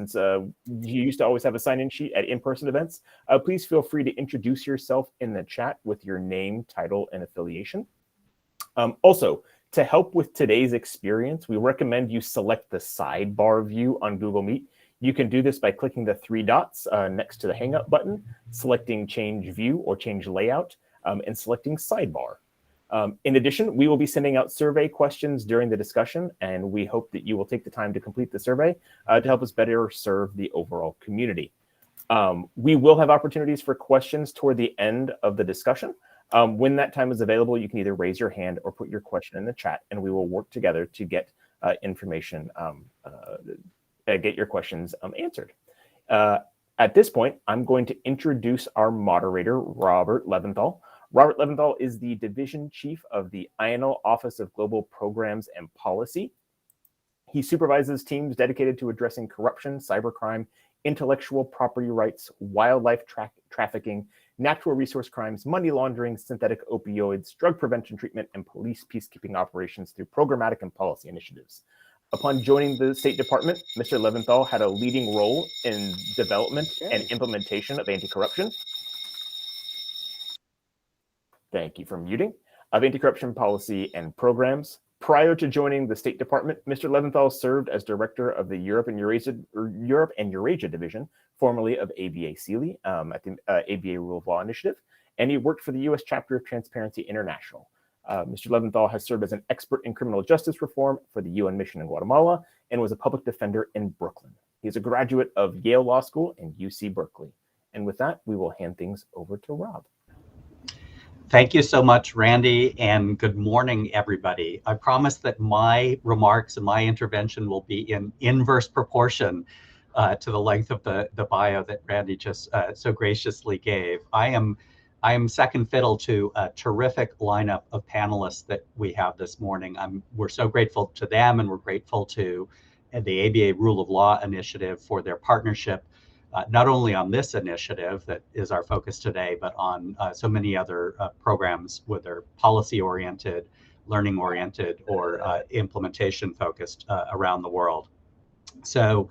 since you used to always have a sign-in sheet at in-person events, please feel free to introduce yourself in the chat with your name, title, and affiliation. Also, to help with today's experience, we recommend you select the sidebar view on Google Meet. You can do this by clicking the three dots next to the Hangout button, selecting Change View or Change Layout, and selecting Sidebar. In addition, we will be sending out survey questions during the discussion, and we hope that you will take the time to complete the survey to help us better serve the overall community. We will have opportunities for questions toward the end of the discussion. When that time is available, you can either raise your hand or put your question in the chat, and we will work together to get information, get your questions answered. At this point, I'm going to introduce our moderator, Robert Leventhal. Robert Leventhal is the Division Chief of the INL Office of Global Programs and Policy. He supervises teams dedicated to addressing corruption, cybercrime, intellectual property rights, wildlife trafficking, natural resource crimes, money laundering, synthetic opioids, drug prevention treatment, and police peacekeeping operations through programmatic and policy initiatives. Upon joining the State Department, Mr. Leventhal had a leading role in development and implementation of anti-corruption. Thank you for muting. Of anti-corruption policy and programs. Prior to joining the State Department, Mr. Leventhal served as director of the Europe and Eurasia Division, formerly of ABA-CELI, at the ABA Rule of Law Initiative, and he worked for the U.S. chapter of Transparency International. Mr. Leventhal has served as an expert in criminal justice reform for the UN mission in Guatemala and was a public defender in Brooklyn. He is a graduate of Yale Law School and UC Berkeley. And with that, we will hand things over to Rob. Thank you so much, Randy, and good morning, everybody. I promise that my remarks and my intervention will be in inverse proportion to the length of the bio that Randy just so graciously gave. I am second fiddle to a terrific lineup of panelists that we have this morning. We're so grateful to them, and we're grateful to the ABA Rule of Law Initiative for their partnership, not only on this initiative that is our focus today, but on so many other programs, whether policy-oriented, learning-oriented, or implementation-focused around the world. So,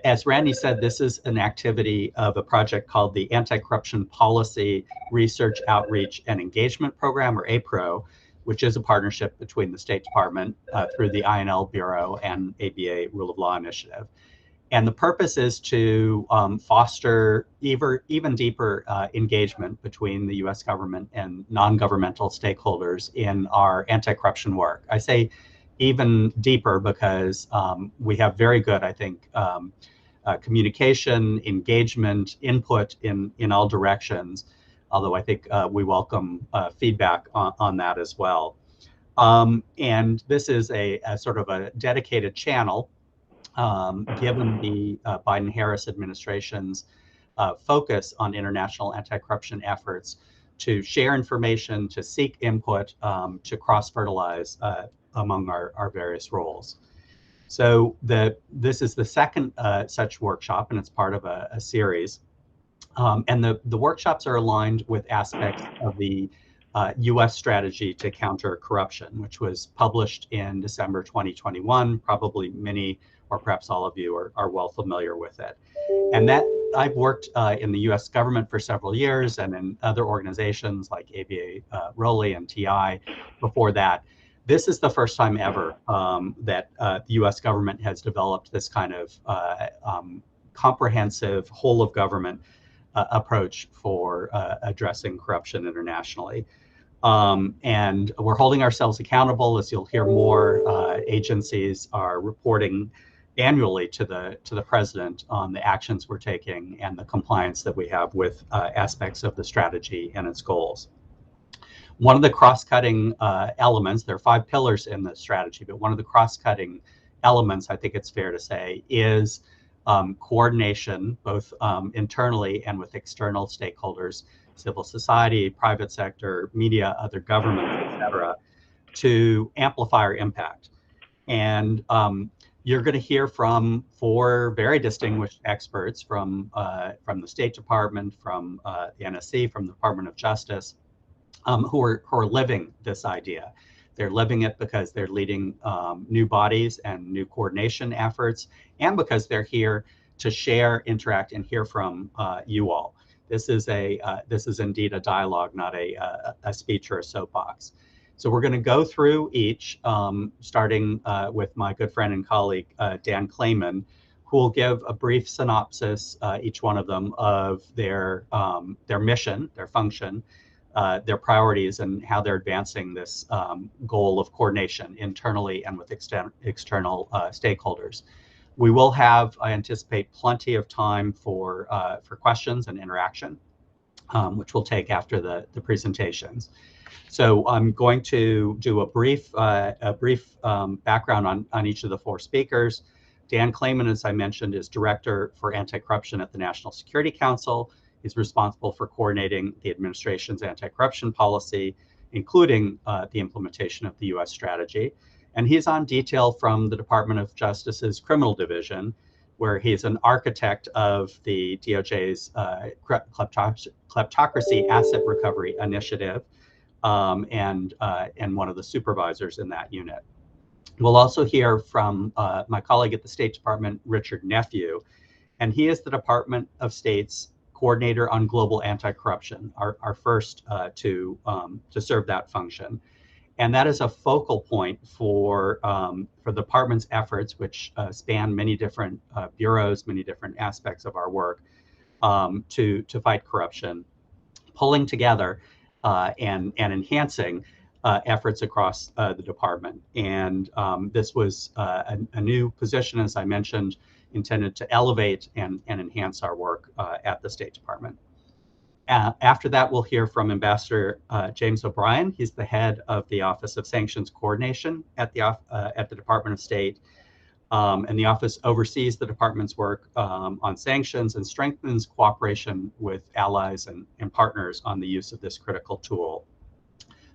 as Randy said, this is an activity of a project called the Anti-Corruption Policy Research, Outreach, and Engagement Program, or APROE, which is a partnership between the State Department through the INL Bureau and ABA Rule of Law Initiative. And the purpose is to foster even deeper engagement between the US government and non-governmental stakeholders in our anti-corruption work. I say even deeper because we have very good, I think, communication, engagement, input in all directions, although I think we welcome feedback on that as well. And this is a sort of a dedicated channel given the Biden-Harris administration's focus on international anti-corruption efforts to share information, to seek input, to cross-fertilize among our various roles. So this is the second such workshop, and it's part of a series. And the workshops are aligned with aspects of the US strategy to counter corruption, which was published in December 2021. Probably many or perhaps all of you are well familiar with it. And that I've worked in the US government for several years and in other organizations like ABA, ROLI, and TI before that. This is the first time ever that the US government has developed this kind of comprehensive whole of government approach for addressing corruption internationally. And we're holding ourselves accountable. As you'll hear more, agencies are reporting annually to the president on the actions we're taking and the compliance that we have with aspects of the strategy and its goals. One of the cross-cutting elements, there are 5 pillars in the strategy, but one of the cross-cutting elements, I think it's fair to say, is coordination, both internally and with external stakeholders, civil society, private sector, media, other governments, et cetera, to amplify our impact. And you're going to hear from 4 very distinguished experts from the State Department, from the NSC, from the Department of Justice, who are living this idea. They're living it because they're leading new bodies and new coordination efforts, and because they're here to share, interact, and hear from you all. This is indeed a dialogue, not a speech or a soapbox. So we're going to go through each, starting with my good friend and colleague, Dan Clayman, who will give a brief synopsis, each one of them, of their mission, their function, their priorities, and how they're advancing this goal of coordination internally and with external stakeholders. We will have, I anticipate, plenty of time for questions and interaction, which we'll take after the presentations. So I'm going to do a brief background on each of the four speakers. Dan Clayman, as I mentioned, is Director for Anti-Corruption at the National Security Council. He's responsible for coordinating the administration's anti-corruption policy, including the implementation of the U.S. strategy. And he's on detail from the Department of Justice's Criminal Division, where he's an architect of the DOJ's kleptocracy asset recovery initiative, and one of the supervisors in that unit. We'll also hear from my colleague at the State Department, Richard Nephew, and he is the Department of State's coordinator on global anti-corruption, our first to serve that function. And that is a focal point for the department's efforts, which span many different bureaus, many different aspects of our work to fight corruption, pulling together and enhancing efforts across the department. And this was a new position, as I mentioned, intended to elevate and enhance our work at the State Department. After that, we'll hear from Ambassador James O'Brien. He's the head of the Office of Sanctions Coordination at the Department of State. And the office oversees the department's work on sanctions and strengthens cooperation with allies and partners on the use of this critical tool.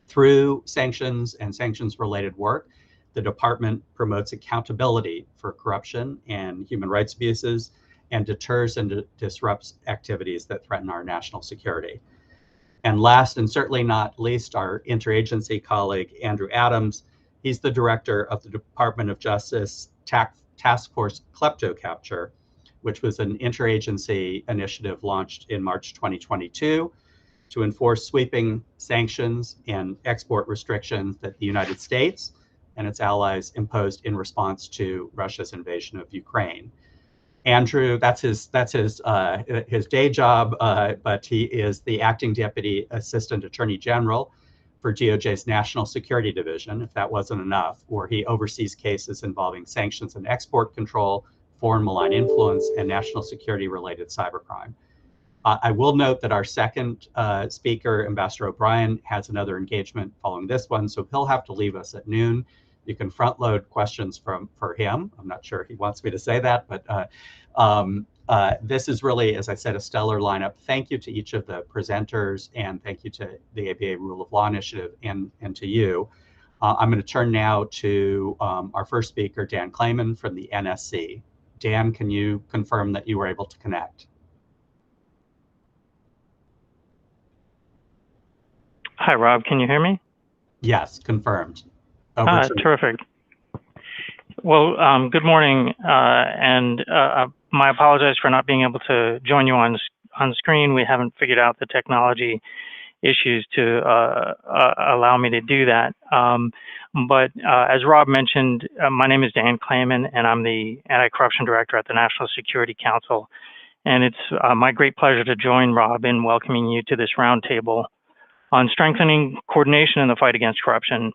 Through sanctions and sanctions-related work, the department promotes accountability for corruption and human rights abuses and deters and disrupts activities that threaten our national security. And last and certainly not least, our interagency colleague, Andrew Adams. He's the director of the Department of Justice Task Force Klepto Capture, which was an interagency initiative launched in March 2022 to enforce sweeping sanctions and export restrictions that the United States and its allies imposed in response to Russia's invasion of Ukraine. Andrew, that's his day job, but he is the acting Deputy Assistant Attorney General for DOJ's National Security Division, if that wasn't enough, where he oversees cases involving sanctions and export control, foreign malign influence, and national security-related cybercrime. I will note that our second speaker, Ambassador O'Brien, has another engagement following this one, so he'll have to leave us at noon. You can front load questions for him. I'm not sure he wants me to say that, but this is really, as I said, a stellar lineup. Thank you to each of the presenters, and thank you to the ABA Rule of Law Initiative and to you. I'm going to turn now to our first speaker, Dan Clayman from the NSC. Dan, can you confirm that you were able to connect? Hi, Rob. Can you hear me? Yes, confirmed. Terrific. Well, good morning, and my apologies for not being able to join you on screen. We haven't figured out the technology issues to allow me to do that. But as Rob mentioned, my name is Dan Clayman, and I'm the Anti-Corruption Director at the National Security Council. And it's my great pleasure to join Rob in welcoming you to this roundtable on strengthening coordination in the fight against corruption.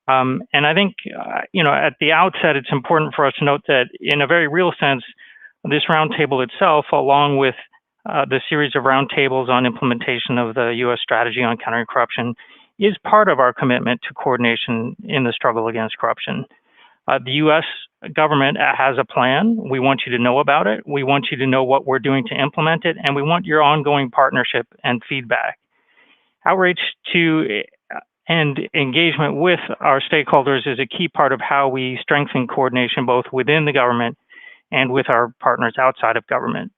And I think, at the outset, it's important for us to note that in a very real sense, this roundtable itself, along with the series of roundtables on implementation of the U.S. strategy on countering corruption, is part of our commitment to coordination in the struggle against corruption. The U.S. government has a plan. We want you to know about it. We want you to know what we're doing to implement it, and we want your ongoing partnership and feedback. Outreach to and engagement with our stakeholders is a key part of how we strengthen coordination both within the government and with our partners outside of government.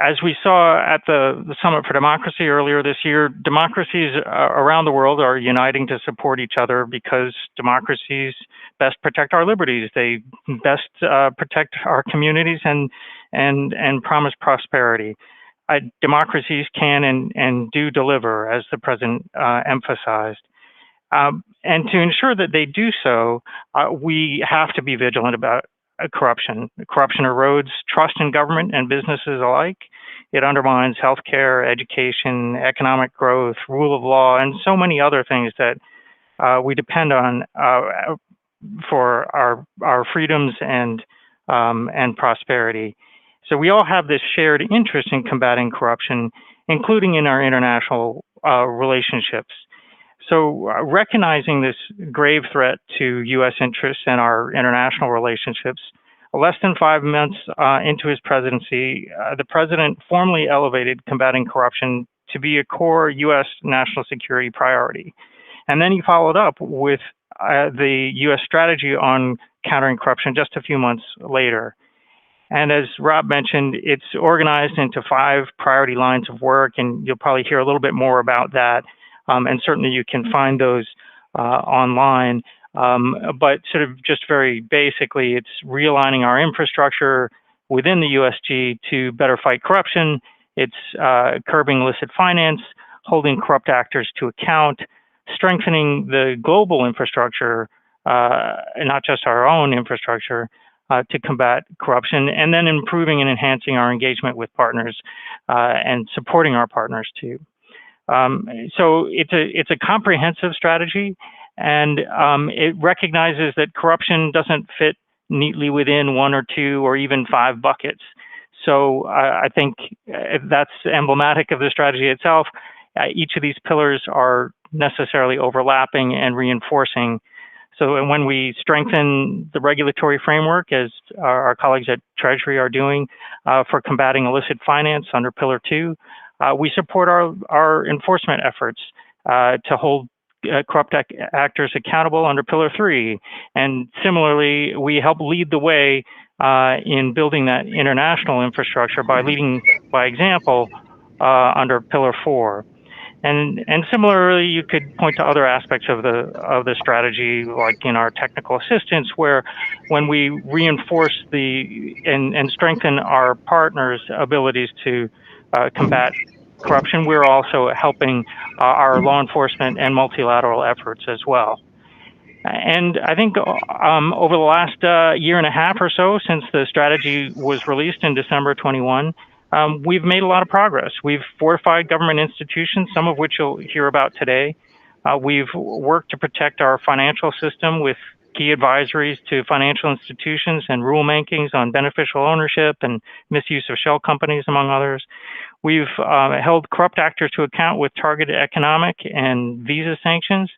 As we saw at the Summit for Democracy earlier this year, democracies around the world are uniting to support each other because democracies best protect our liberties. They best protect our communities and promise prosperity. Democracies can and do deliver, as the president emphasized. And to ensure that they do so, we have to be vigilant about corruption. Corruption erodes trust in government and businesses alike. It undermines healthcare, education, economic growth, rule of law, and so many other things that we depend on for our freedoms and prosperity. So we all have this shared interest in combating corruption, including in our international relationships. So recognizing this grave threat to U.S. interests and our international relationships, less than 5 months into his presidency, the president formally elevated combating corruption to be a core U.S. national security priority. And then he followed up with the U.S. strategy on countering corruption just a few months later. And as Rob mentioned, it's organized into 5 priority lines of work, and you'll probably hear a little bit more about that. And certainly you can find those online. But sort of just very basically, it's realigning our infrastructure within the USG to better fight corruption. It's curbing illicit finance, holding corrupt actors to account, strengthening the global infrastructure, and not just our own infrastructure, to combat corruption, and then improving and enhancing our engagement with partners and supporting our partners too. So it's a comprehensive strategy, and it recognizes that corruption doesn't fit neatly within 1 or 2 or even 5 buckets. So I think that's emblematic of the strategy itself. Each of these pillars are necessarily overlapping and reinforcing. So when we strengthen the regulatory framework, as our colleagues at Treasury are doing for combating illicit finance under Pillar 2, we support our enforcement efforts to hold corrupt actors accountable under Pillar 3. And similarly, we help lead the way in building that international infrastructure by leading by example under Pillar 4. And similarly, you could point to other aspects of the strategy, like in our technical assistance, where when we reinforce and strengthen our partners' abilities to combat corruption, we're also helping our law enforcement and multilateral efforts as well. And I think over the last year and a half or so, since the strategy was released in December 21, we've made a lot of progress. We've fortified government institutions, some of which you'll hear about today. We've worked to protect our financial system with key advisories to financial institutions and rulemakings on beneficial ownership and misuse of shell companies, among others. We've held corrupt actors to account with targeted economic and visa sanctions.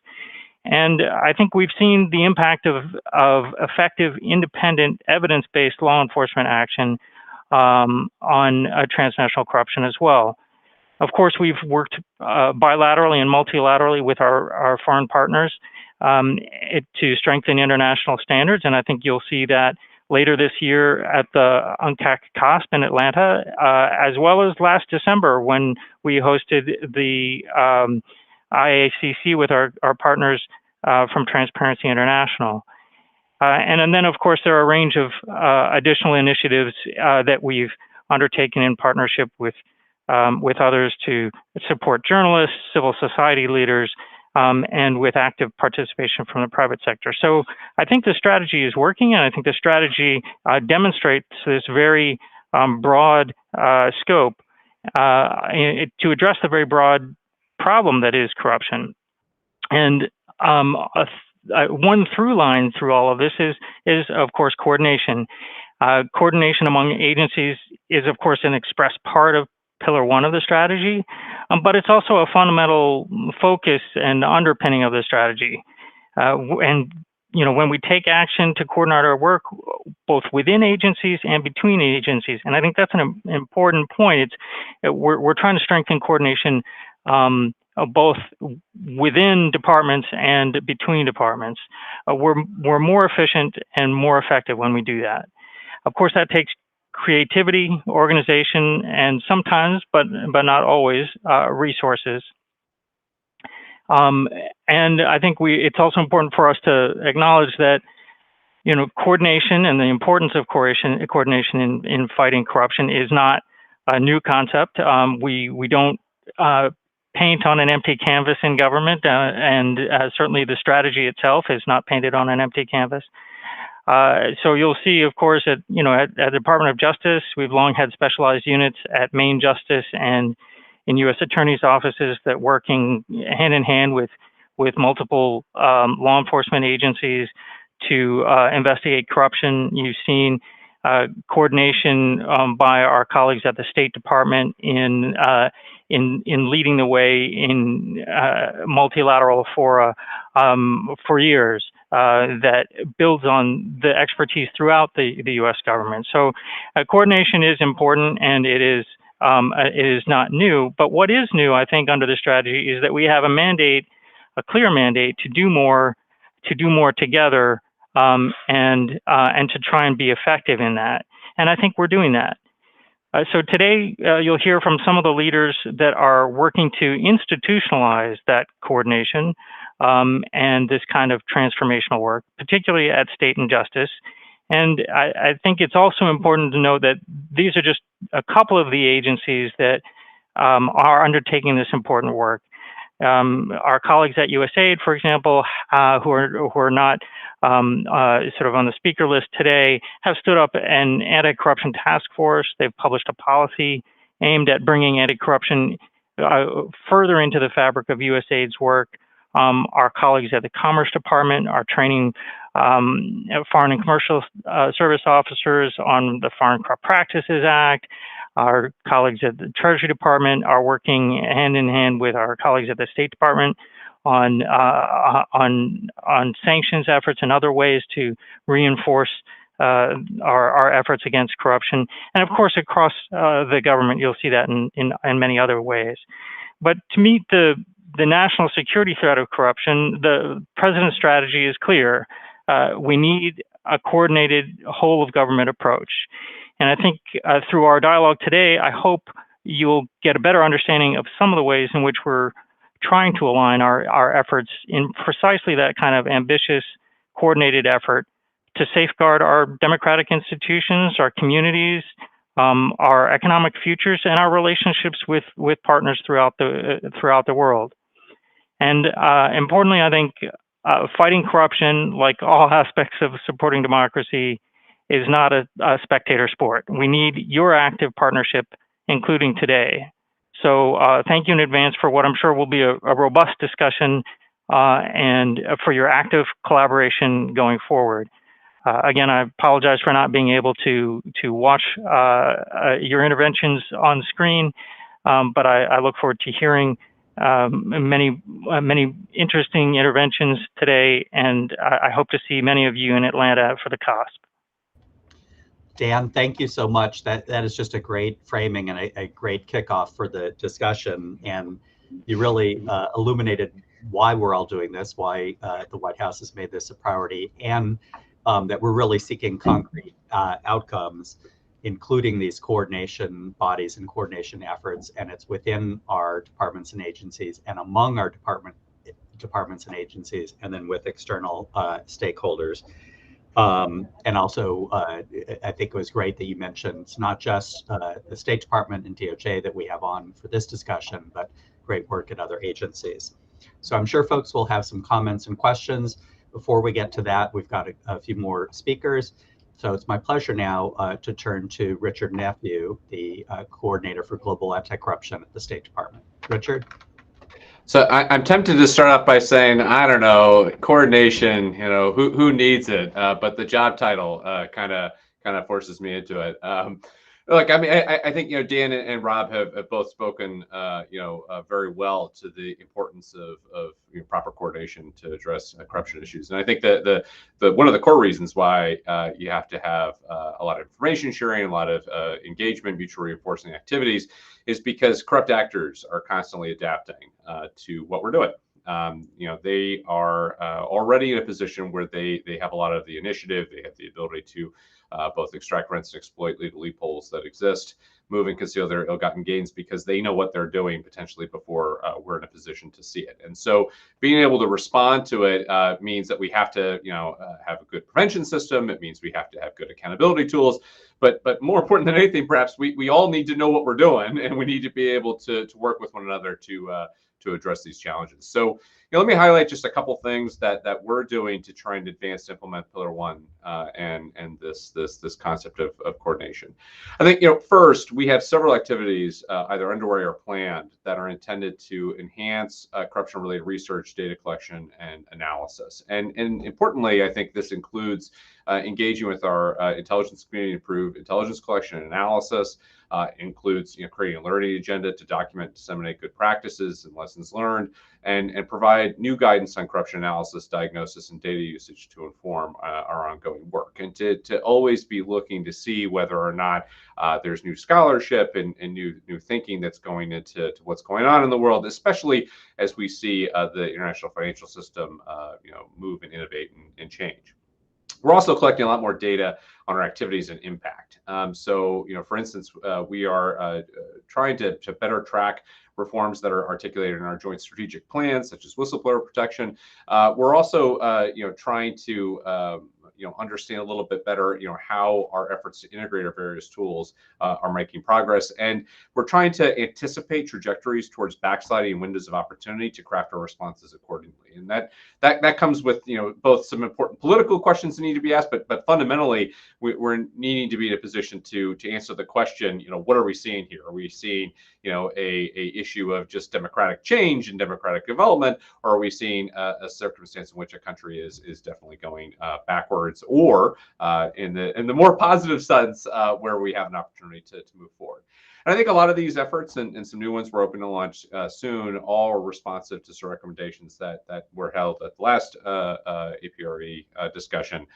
And I think we've seen the impact of effective, independent, evidence-based law enforcement action on transnational corruption as well. Of course, we've worked bilaterally and multilaterally with our foreign partners to strengthen international standards, and I think you'll see that later this year at the UNCAC COSP in Atlanta, as well as last December when we hosted the IACC with our partners from Transparency International. And then, of course, there are a range of additional initiatives that we've undertaken in partnership with others to support journalists, civil society leaders, and with active participation from the private sector. So I think the strategy is working, and I think the strategy demonstrates this very broad scope to address the very broad problem that is corruption. And one through line through all of this is of course coordination. Coordination among agencies is of course an express part of Pillar 1 of the strategy, but it's also a fundamental focus and underpinning of the strategy. And when we take action to coordinate our work, both within agencies and between agencies, and I think that's an important point. We're trying to strengthen coordination both within departments and between departments. We're more efficient and more effective when we do that. Of course, that takes creativity, organization, and sometimes, but not always, resources. And I think it's also important for us to acknowledge that, you know, coordination and the importance of coordination in fighting corruption is not a new concept. We don't paint on an empty canvas in government, and certainly the strategy itself is not painted on an empty canvas. So you'll see, of course, at the Department of Justice, we've long had specialized units at Main Justice and in U.S. attorneys' offices that working hand in hand with multiple law enforcement agencies to investigate corruption. You've seen coordination by our colleagues at the State Department in leading the way in multilateral fora for years. That builds on the expertise throughout the U.S. government. So coordination is important, and it is not new. But what is new, I think, under the strategy is that we have a clear mandate to do more together, and to try and be effective in that. And I think we're doing that. So today, you'll hear from some of the leaders that are working to institutionalize that coordination and this kind of transformational work, particularly at State and Justice. And I think it's also important to note that these are just a couple of the agencies that are undertaking this important work. Our colleagues at USAID, for example, who are not sort of on the speaker list today, have stood up an anti-corruption task force. They've published a policy aimed at bringing anti-corruption further into the fabric of USAID's work. Our colleagues at the Commerce Department are training foreign and commercial service officers on the Foreign Corrupt Practices Act. Our colleagues at the Treasury Department are working hand in hand with our colleagues at the State Department on sanctions efforts and other ways to reinforce our efforts against corruption. And of course, across the government, you'll see that in many other ways. But to meet the national security threat of corruption, the president's strategy is clear. We need a coordinated whole of government approach. And I think through our dialogue today, I hope you'll get a better understanding of some of the ways in which we're trying to align our efforts in precisely that kind of ambitious, coordinated effort to safeguard our democratic institutions, our communities, our economic futures, and our relationships with partners throughout the world. And importantly, I think fighting corruption, like all aspects of supporting democracy, is not a spectator sport. We need your active partnership, including today. So thank you in advance for what I'm sure will be a robust discussion and for your active collaboration going forward. Again, I apologize for not being able to watch your interventions on screen, but I look forward to hearing many interesting interventions today, and I hope to see many of you in Atlanta for the COSP. Dan, thank you so much. That is just a great framing and a great kickoff for the discussion. And you really illuminated why we're all doing this, why the White House has made this a priority, and that we're really seeking concrete outcomes, including these coordination bodies and coordination efforts. And it's within our departments and agencies and among our departments and agencies, and then with external stakeholders. And also, I think it was great that you mentioned it's not just the State Department and DOJ that we have on for this discussion, but great work at other agencies. So I'm sure folks will have some comments and questions. Before we get to that, we've got a few more speakers. So it's my pleasure now to turn to Richard Nephew, the coordinator for global anti-corruption at the State Department. Richard? So I'm tempted to start off by saying, I don't know, coordination, who needs it? But the job title kind of forces me into it. Look, I mean, I think, Dan and Rob have both spoken, very well to the importance of proper coordination to address corruption issues. And I think that the one of the core reasons why you have to have a lot of information sharing, a lot of engagement, mutual reinforcing activities, is because corrupt actors are constantly adapting to what we're doing. They are already in a position where they have a lot of the initiative, they have the ability to both extract, rinse, and exploit legal loopholes that exist, move and conceal their ill-gotten gains because they know what they're doing potentially before we're in a position to see it. And so being able to respond to it means that we have to, have a good prevention system. It means we have to have good accountability tools. But more important than anything, perhaps we all need to know what we're doing, and we need to be able to work with one another to address these challenges. So let me highlight just a couple things that we're doing to try and advance and implement Pillar 1 and this concept of coordination. I think first we have several activities either underway or planned that are intended to enhance corruption-related research, data collection, and analysis. And importantly, I think this includes engaging with our intelligence community to improve intelligence collection and analysis. Includes creating a learning agenda to document and disseminate good practices and lessons learned, and provide new guidance on corruption analysis, diagnosis, and data usage to inform our ongoing work, and to always be looking to see whether or not there's new scholarship and new thinking that's going into what's going on in the world, especially as we see the international financial system move and innovate and change. We're also collecting a lot more data on our activities and impact. So, for instance, we are trying to better track reforms that are articulated in our joint strategic plans, such as whistleblower protection. We're also, trying to understand a little bit better, how our efforts to integrate our various tools are making progress. And we're trying to anticipate trajectories towards backsliding and windows of opportunity to craft our responses accordingly. And that comes with, both some important political questions that need to be asked, but fundamentally, we're needing to be in a position to answer the question, what are we seeing here? Are we seeing, a issue of just democratic change and democratic development, or are we seeing a circumstance in which a country is definitely going backwards, or in the more positive sense, where we have an opportunity to move forward? And I think a lot of these efforts and some new ones we're hoping to launch soon, all are responsive to some recommendations that were held at the last APROE discussion,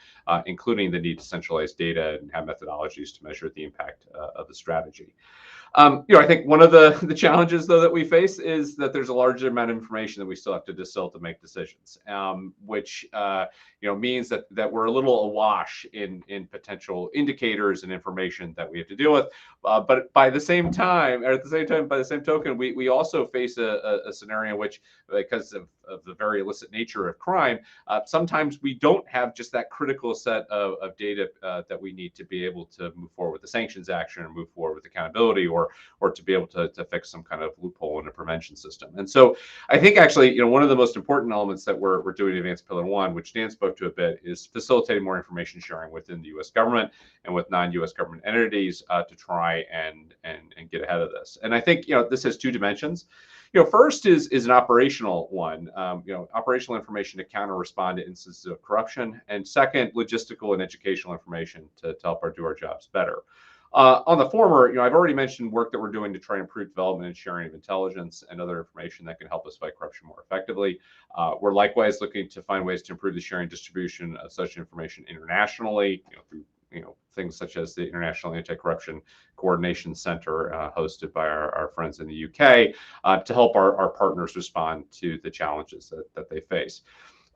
including the need to centralize data and have methodologies to measure the impact of the strategy. I think one of the challenges, though, that we face is that there's a large amount of information that we still have to distill to make decisions, which means that we're a little awash in potential indicators and information that we have to deal with. But by the same time, by the same token, we also face a scenario in which, because of the very illicit nature of crime, sometimes we don't have just that critical set of data that we need to be able to move forward with the sanctions action or move forward with accountability, or to be able to fix some kind of loophole in a prevention system. And so I think actually, one of the most important elements that we're doing in Advanced Pillar 1, which Dan spoke to a bit, is facilitating more information sharing within the U.S. government and with non-U.S. government entities to try and get ahead of this. And I think, this has two dimensions. First is an operational one, operational information to counter respond to instances of corruption. And second, logistical and educational information to help do our jobs better. On the former, I've already mentioned work that we're doing to try and improve development and sharing of intelligence and other information that can help us fight corruption more effectively. We're likewise looking to find ways to improve the sharing and distribution of such information internationally, through things such as the International Anti-Corruption Coordination Center, hosted by our friends in the UK, to help our partners respond to the challenges that they face.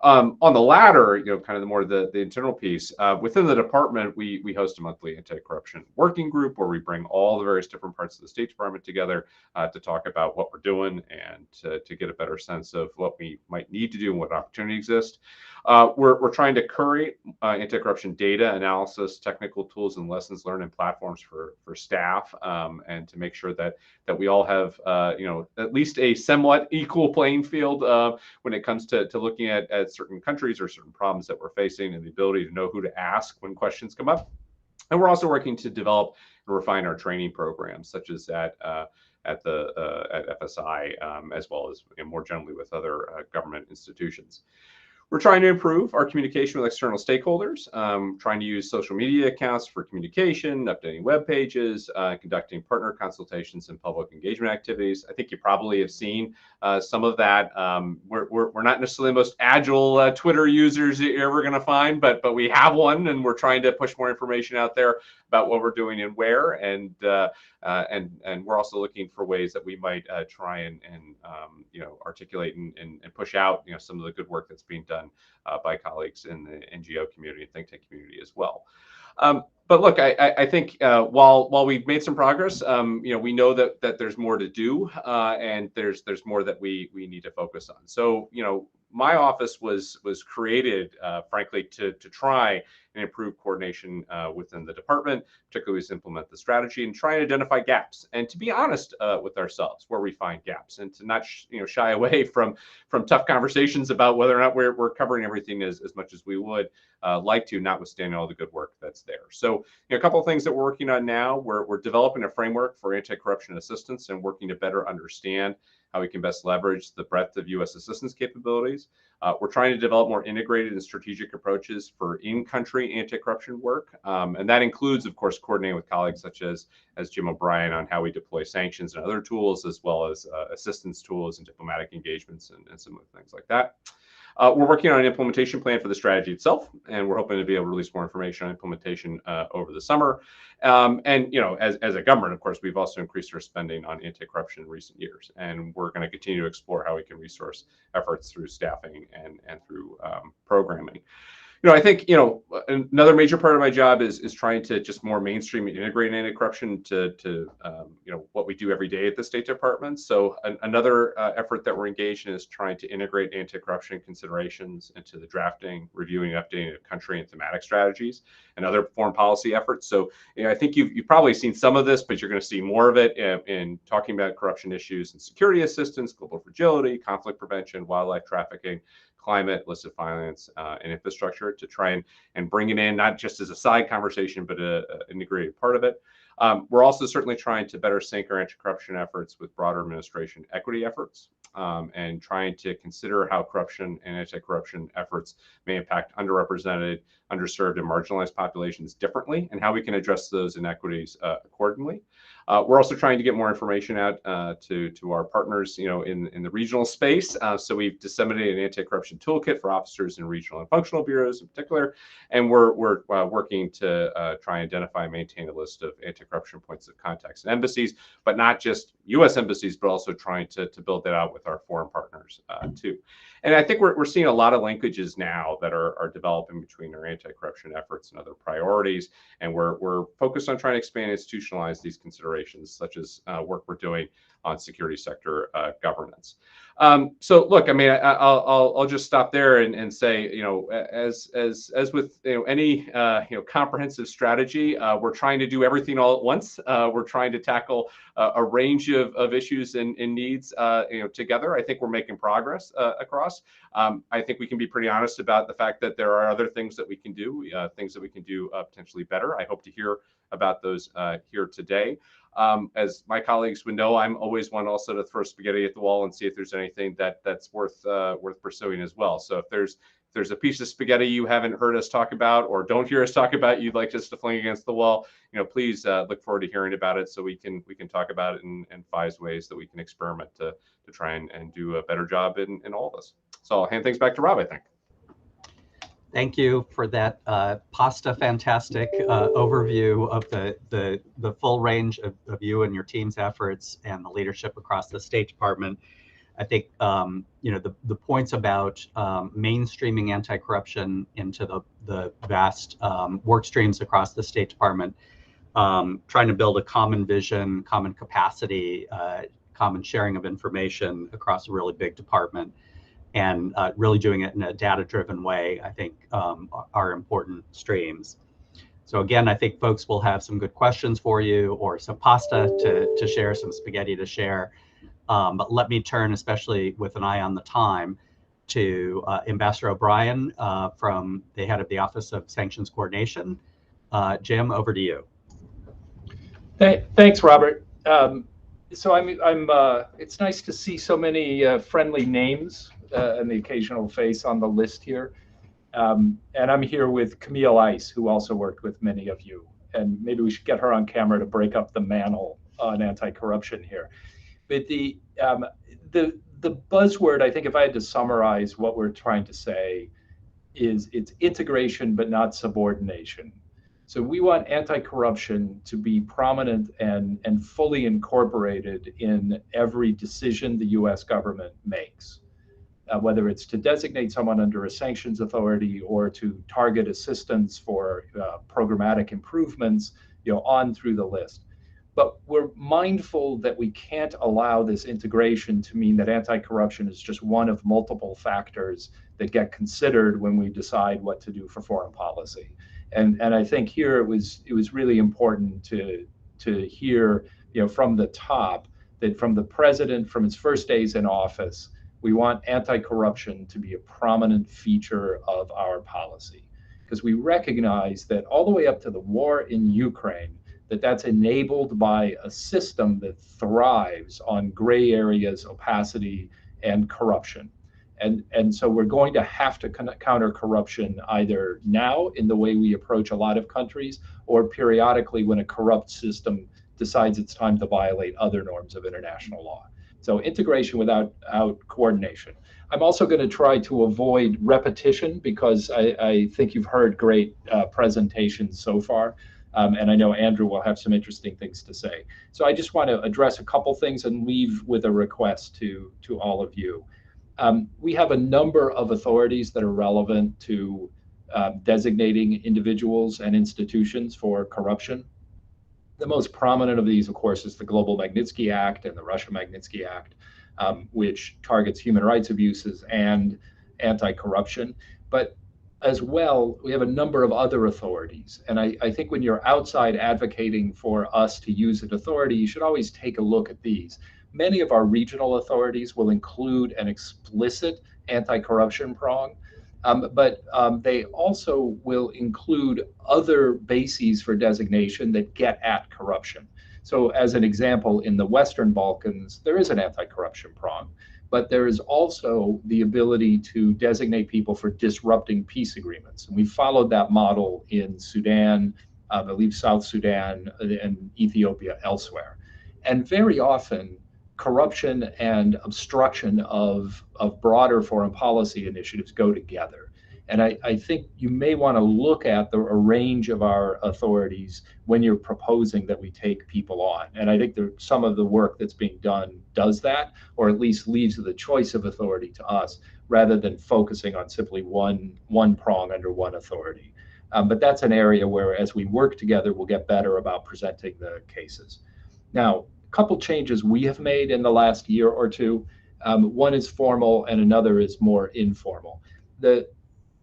On the latter, kind of the more the internal piece, within the department, we host a monthly anti-corruption working group where we bring all the various different parts of the State Department together to talk about what we're doing and to get a better sense of what we might need to do and what opportunity exists. We're trying to curate anti-corruption data analysis, technical tools, and lessons learned and platforms for staff, and to make sure that we all have at least a somewhat equal playing field when it comes to looking at certain countries or certain problems that we're facing, and the ability to know who to ask when questions come up. And we're also working to develop and refine our training programs, such as at FSI, as well as more generally with other government institutions. We're trying to improve our communication with external stakeholders, trying to use social media accounts for communication, updating web pages, conducting partner consultations and public engagement activities. I think you probably have seen some of that. We're not necessarily the most agile Twitter users you're ever going to find, but we have one, and we're trying to push more information out there about what we're doing and where. And we're also looking for ways that we might try and articulate and push out some of the good work that's being done by colleagues in the NGO community and think tank community as well. But look, I think while we've made some progress, we know that there's more to do, and there's more that we need to focus on. So my office was created, frankly, to try and improve coordination within the department, particularly to implement the strategy and try and identify gaps, and to be honest with ourselves where we find gaps, and to not shy away from tough conversations about whether or not we're covering everything as much as we would like to, notwithstanding all the good work that's there. So a couple of things that we're working on now. We're developing a framework for anti-corruption assistance and working to better understand how we can best leverage the breadth of U.S. assistance capabilities. We're trying to develop more integrated and strategic approaches for in-country anti-corruption work. And that includes, of course, coordinating with colleagues such as Jim O'Brien on how we deploy sanctions and other tools, as well as assistance tools and diplomatic engagements and similar things like that. We're working on an implementation plan for the strategy itself, and we're hoping to be able to release more information on implementation over the summer. And as a government, of course, we've also increased our spending on anti-corruption in recent years, and we're going to continue to explore how we can resource efforts through staffing and through programming. I think another major part of my job is trying to just more mainstream and integrate anti-corruption to what we do every day at the State Department. So another effort that we're engaged in is trying to integrate anti-corruption considerations into the drafting, reviewing, and updating of country and thematic strategies and other foreign policy efforts. So I think you've probably seen some of this, but you're going to see more of it in talking about corruption issues and security assistance, global fragility, conflict prevention, wildlife trafficking, climate, illicit finance, and infrastructure, to try and bring it in, not just as a side conversation, but an integrated part of it. We're also certainly trying to better sync our anti-corruption efforts with broader administration equity efforts, and trying to consider how corruption and anti-corruption efforts may impact underrepresented, underserved, and marginalized populations differently, and how we can address those inequities accordingly. We're also trying to get more information out to our partners, in the regional space. So we've disseminated an anti-corruption toolkit for officers in regional and functional bureaus in particular, and we're working to try and identify and maintain a list of anti-corruption points of contact in embassies, but not just U.S. embassies, but also trying to build that out with our foreign partners too. And I think we're seeing a lot of linkages now that are developing between our anti-corruption efforts and other priorities, and we're focused on trying to expand and institutionalize these considerations, such as work we're doing on security sector governance. So look, I mean, I'll just stop there and say, as with any comprehensive strategy, we're trying to do everything all at once. We're trying to tackle a range of issues and needs together. I think we're making progress across. I think we can be pretty honest about the fact that there are other things that we can do, things that we can do potentially better. I hope to hear about those here today. As my colleagues would know, I'm always one also to throw spaghetti at the wall and see if there's anything that's worth pursuing as well. So if there's a piece of spaghetti you haven't heard us talk about or don't hear us talk about, you'd like us to fling against the wall, please look forward to hearing about it, so we can talk about it and find ways that we can experiment to try and do a better job in all of this. So I'll hand things back to Rob, I think. Thank you for that fantastic overview of the full range of you and your team's efforts and the leadership across the State Department. I think the points about mainstreaming anti-corruption into the vast work streams across the State Department, trying to build a common vision, common capacity, common sharing of information across a really big department, and really doing it in a data-driven way, I think are important streams. So again, I think folks will have some good questions for you, or some pasta to share, some spaghetti to share. But let me turn, especially with an eye on the time, to Ambassador O'Brien from the head of the Office of Sanctions Coordination. Jim, over to you. Thanks, Robert. So it's nice to see so many friendly names and the occasional face on the list here. And I'm here with Camille Ice, who also worked with many of you. And maybe we should get her on camera to break up the mantle on anti-corruption here. But the buzzword, I think, if I had to summarize what we're trying to say, is it's integration but not subordination. So we want anti-corruption to be prominent and fully incorporated in every decision the US government makes. whether it's to designate someone under a sanctions authority or to target assistance for programmatic improvements, on through the list. But we're mindful that we can't allow this integration to mean that anti-corruption is just one of multiple factors that get considered when we decide what to do for foreign policy. And I think here it was really important to hear, from the top, that from the president, from his first days in office, we want anti-corruption to be a prominent feature of our policy, because we recognize that all the way up to the war in Ukraine, that's enabled by a system that thrives on gray areas, opacity, and corruption. And so we're going to have to counter corruption either now in the way we approach a lot of countries, or periodically when a corrupt system decides it's time to violate other norms of international law. So integration without coordination. I'm also going to try to avoid repetition, because I think you've heard great presentations so far. And I know Andrew will have some interesting things to say. So I just want to address a couple things and leave with a request to all of you. We have a number of authorities that are relevant to designating individuals and institutions for corruption. The most prominent of these, of course, is the Global Magnitsky Act and the Russia Magnitsky Act, which targets human rights abuses and anti-corruption. But as well, we have a number of other authorities. And I think when you're outside advocating for us to use an authority, you should always take a look at these. Many of our regional authorities will include an explicit anti-corruption prong, but they also will include other bases for designation that get at corruption. So as an example, in the Western Balkans, there is an anti-corruption prong, but there is also the ability to designate people for disrupting peace agreements. And we followed that model in Sudan, I believe South Sudan, and Ethiopia elsewhere. And very often, corruption and obstruction of broader foreign policy initiatives go together. And I think you may want to look at a range of our authorities when you're proposing that we take people on. And I think some of the work that's being done does that, or at least leaves the choice of authority to us, rather than focusing on simply one prong under one authority. But that's an area where, as we work together, we'll get better about presenting the cases. Now, a couple changes we have made in the last year or two. One is formal and another is more informal.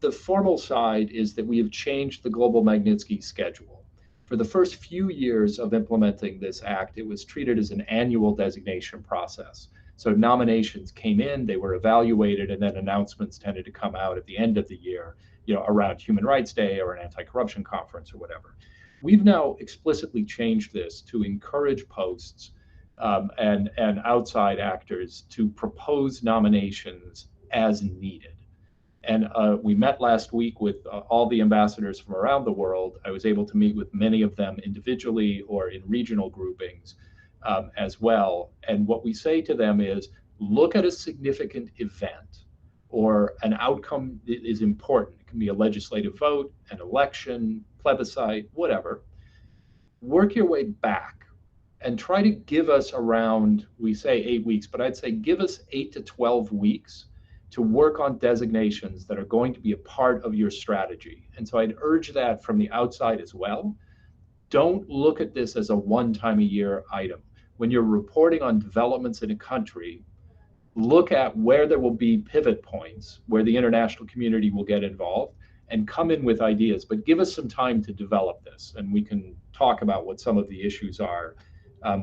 The formal side is that we have changed the Global Magnitsky schedule. For the first few years of implementing this act, it was treated as an annual designation process. So nominations came in, they were evaluated, and then announcements tended to come out at the end of the year, around Human Rights Day or an anti-corruption conference or whatever. We've now explicitly changed this to encourage posts and outside actors to propose nominations as needed. And we met last week with all the ambassadors from around the world. I was able to meet with many of them individually or in regional groupings as well. And what we say to them is, look at a significant event or an outcome that is important. It can be a legislative vote, an election, plebiscite, whatever. Work your way back and try to give us around, we say 8 weeks, but I'd say give us 8 to 12 weeks to work on designations that are going to be a part of your strategy. And so I'd urge that from the outside as well. Don't look at this as a one-time-a-year item. When you're reporting on developments in a country, look at where there will be pivot points, where the international community will get involved, and come in with ideas. But give us some time to develop this, and we can talk about what some of the issues are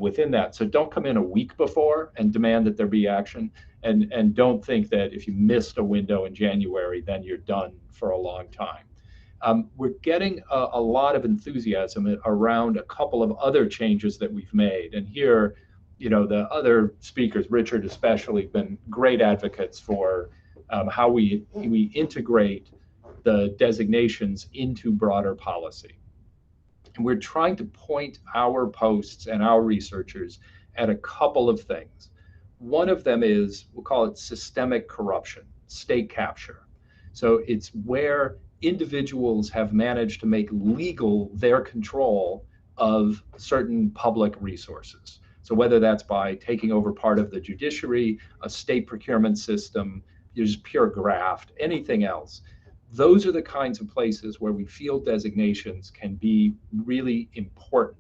within that. So don't come in a week before and demand that there be action. And don't think that if you missed a window in January, then you're done for a long time. We're getting a lot of enthusiasm around a couple of other changes that we've made. And here, the other speakers, Richard especially, been great advocates for how we integrate the designations into broader policy. And we're trying to point our posts and our researchers at a couple of things. One of them is, we'll call it systemic corruption, state capture. So it's where individuals have managed to make legal their control of certain public resources. So whether that's by taking over part of the judiciary, a state procurement system, there's pure graft, anything else. Those are the kinds of places where we feel designations can be really important.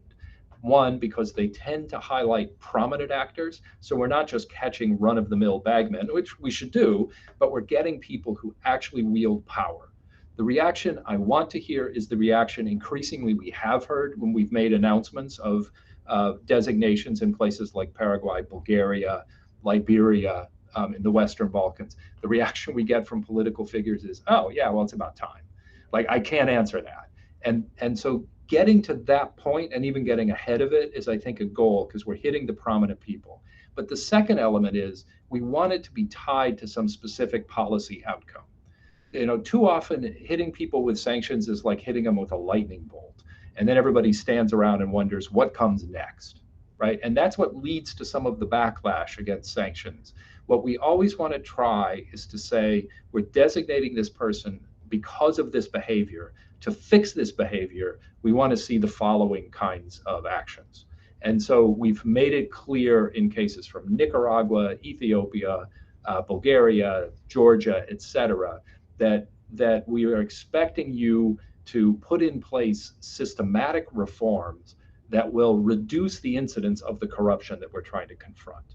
One, because they tend to highlight prominent actors. So we're not just catching run-of-the-mill bagmen, which we should do, but we're getting people who actually wield power. The reaction I want to hear is the reaction increasingly we have heard when we've made announcements of designations in places like Paraguay, Bulgaria, Liberia, in the Western Balkans. The reaction we get from political figures is, oh yeah, well, it's about time. Like, I can't answer that. And so getting to that point and even getting ahead of it is, I think, a goal, because we're hitting the prominent people. But the second element is we want it to be tied to some specific policy outcome. You know, too often hitting people with sanctions is like hitting them with a lightning bolt. And then everybody stands around and wonders what comes next, right? And that's what leads to some of the backlash against sanctions. What we always want to try is to say, we're designating this person because of this behavior. To fix this behavior, we want to see the following kinds of actions. And so we've made it clear in cases from Nicaragua, Ethiopia, Bulgaria, Georgia, et cetera, that we are expecting you to put in place systematic reforms that will reduce the incidence of the corruption that we're trying to confront.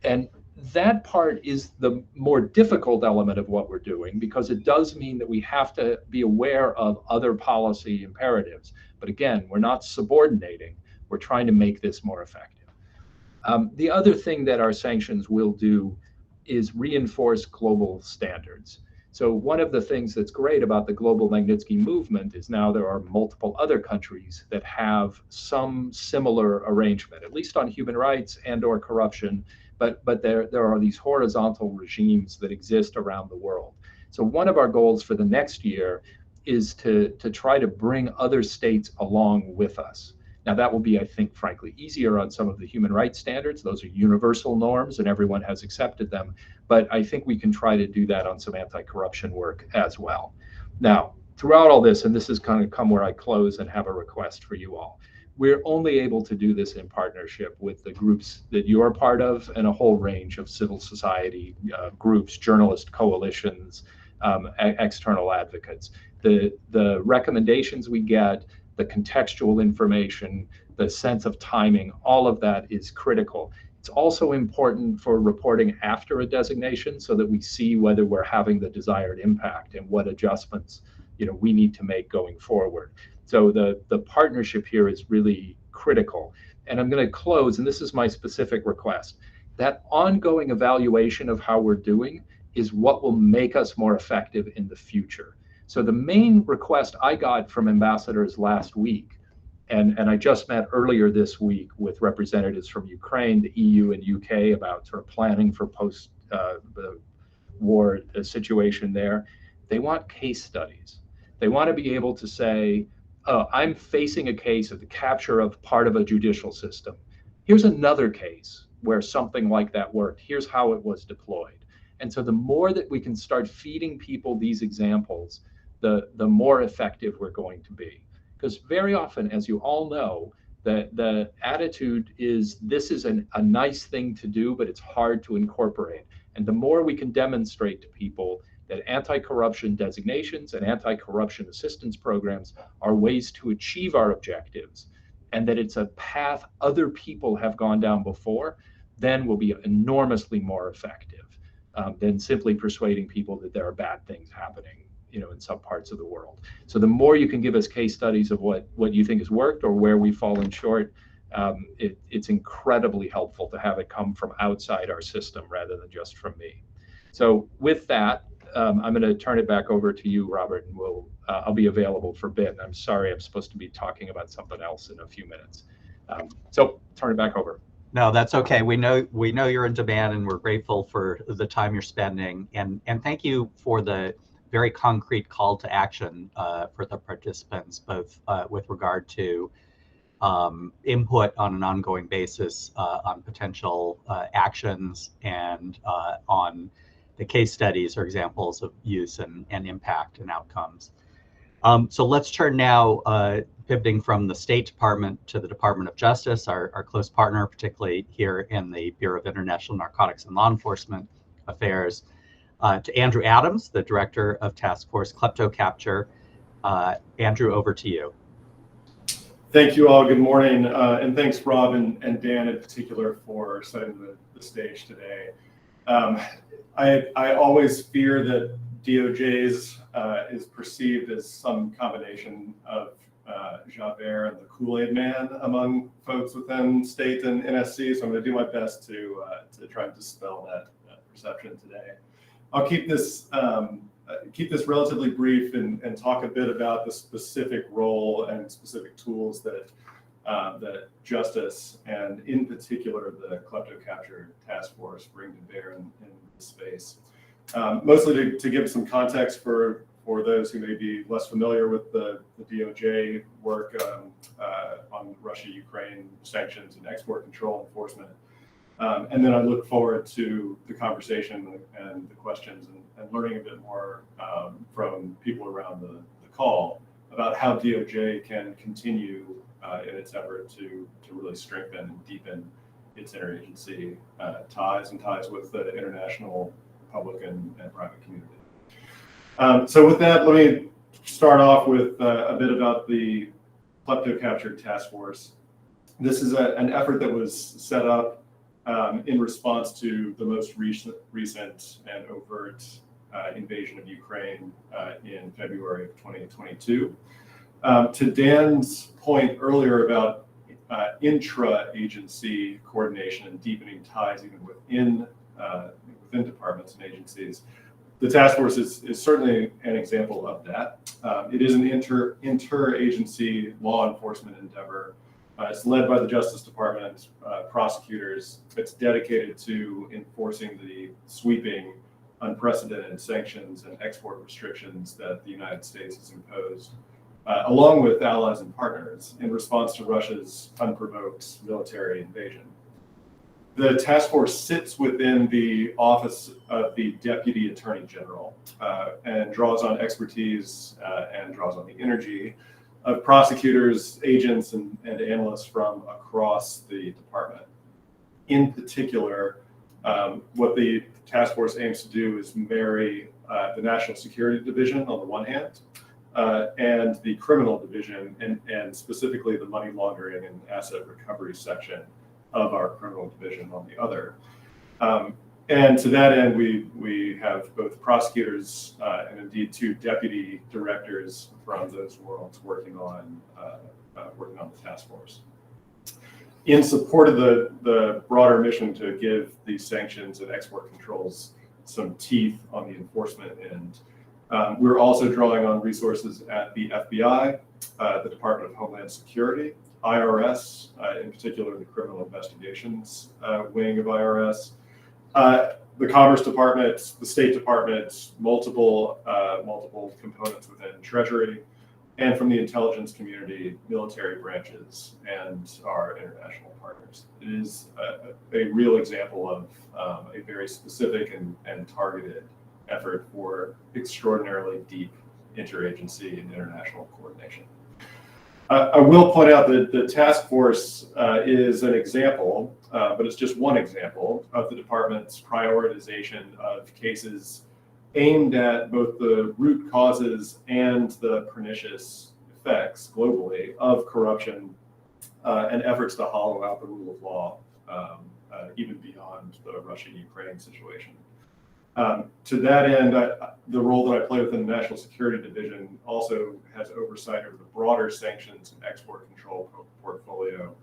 And that part is the more difficult element of what we're doing, because it does mean that we have to be aware of other policy imperatives. But again, we're not subordinating. We're trying to make this more effective. The other thing that our sanctions will do is reinforce global standards. So one of the things that's great about the global Magnitsky movement is now there are multiple other countries that have some similar arrangement, at least on human rights and or corruption. But there are these horizontal regimes that exist around the world. So one of our goals for the next year is to try to bring other states along with us. Now, that will be, I think, frankly, easier on some of the human rights standards. Those are universal norms and everyone has accepted them. But I think we can try to do that on some anti-corruption work as well. Now, throughout all this, and this is kind of come where I close and have a request for you all. We're only able to do this in partnership with the groups that you're part of and a whole range of civil society groups, journalist coalitions, external advocates. The recommendations we get, the contextual information, the sense of timing, all of that is critical. It's also important for reporting after a designation so that we see whether we're having the desired impact and what adjustments we need to make going forward. So the partnership here is really critical. And I'm going to close, and this is my specific request. That ongoing evaluation of how we're doing is what will make us more effective in the future. So the main request I got from ambassadors last week, and I just met earlier this week with representatives from Ukraine, the EU, and UK about sort of planning for post the war situation there. They want case studies. They want to be able to say, oh, I'm facing a case of the capture of part of a judicial system. Here's another case where something like that worked. Here's how it was deployed. And so the more that we can start feeding people these examples, the more effective we're going to be. Because very often, as you all know, the attitude is this is a nice thing to do, but it's hard to incorporate. And the more we can demonstrate to people that anti-corruption designations and anti-corruption assistance programs are ways to achieve our objectives, and that it's a path other people have gone down before, then we'll be enormously more effective than simply persuading people that there are bad things happening in some parts of the world. So the more you can give us case studies of what you think has worked or where we've fallen short, it's incredibly helpful to have it come from outside our system rather than just from me. So with that, I'm going to turn it back over to you, Robert, and I'll be available for a bit. I'm sorry, I'm supposed to be talking about something else in a few minutes. So turn it back over. No, that's okay. We know you're in demand, and we're grateful for the time you're spending. And thank you for the very concrete call to action for the participants, both with regard to input on an ongoing basis on potential actions and on the case studies or examples of use and impact and outcomes. So let's turn now, pivoting from the State Department to the Department of Justice, our close partner, particularly here in the Bureau of International Narcotics and Law Enforcement Affairs. to Andrew Adams, the Director of Task Force Klepto Capture. Andrew, over to you. Thank you all. Good morning. And thanks, Rob and Dan in particular, for setting the stage today. I always fear that DOJ's is perceived as some combination of Javert and the Kool-Aid Man among folks within state and NSC. So I'm going to do my best to try and dispel that perception today. I'll keep this relatively brief and talk a bit about the specific role and specific tools that Justice and in particular the Klepto Capture Task Force bring to bear in this space. Mostly to give some context for those who may be less familiar with the DOJ work on Russia-Ukraine sanctions and export control enforcement. And then I look forward to the conversation and the questions and learning a bit more from people around the call about how DOJ can continue in its effort to really strengthen and deepen its interagency ties and ties with the international public and private community. So with that, let me start off with a bit about the Klepto Capture Task Force. This is an effort that was set up in response to the most recent and overt invasion of Ukraine in February of 2022. To Dan's point earlier about intra-agency coordination and deepening ties even within departments and agencies, the task force is certainly an example of that. It is an inter-agency law enforcement endeavor. It's led by the Justice Department, prosecutors. It's dedicated to enforcing the sweeping, unprecedented sanctions and export restrictions that the United States has imposed, along with allies and partners, in response to Russia's unprovoked military invasion. The task force sits within the office of the Deputy Attorney General and draws on expertise and draws on the energy of prosecutors, agents, and analysts from across the department. In particular, what the task force aims to do is marry the National Security Division on the one hand and the Criminal Division and specifically the money laundering and asset recovery section of our Criminal Division on the other. And to that end, we have both prosecutors and indeed two deputy directors from those worlds working on the task force. In support of the broader mission to give these sanctions and export controls some teeth on the enforcement end, we're also drawing on resources at the FBI, the Department of Homeland Security, IRS, in particular the Criminal Investigations wing of IRS, the Commerce Department, the State Department, multiple components within Treasury, and from the intelligence community, military branches, and our international partners. It is a real example of a very specific and targeted effort for extraordinarily deep interagency and international coordination. I will point out that the task force is an example, but it's just one example of the department's prioritization of cases aimed at both the root causes and the pernicious effects globally of corruption and efforts to hollow out the rule of law, even beyond the Russia-Ukraine situation. To that end, the role that I play within the National Security Division also has oversight over the broader sanctions and export control portfolio,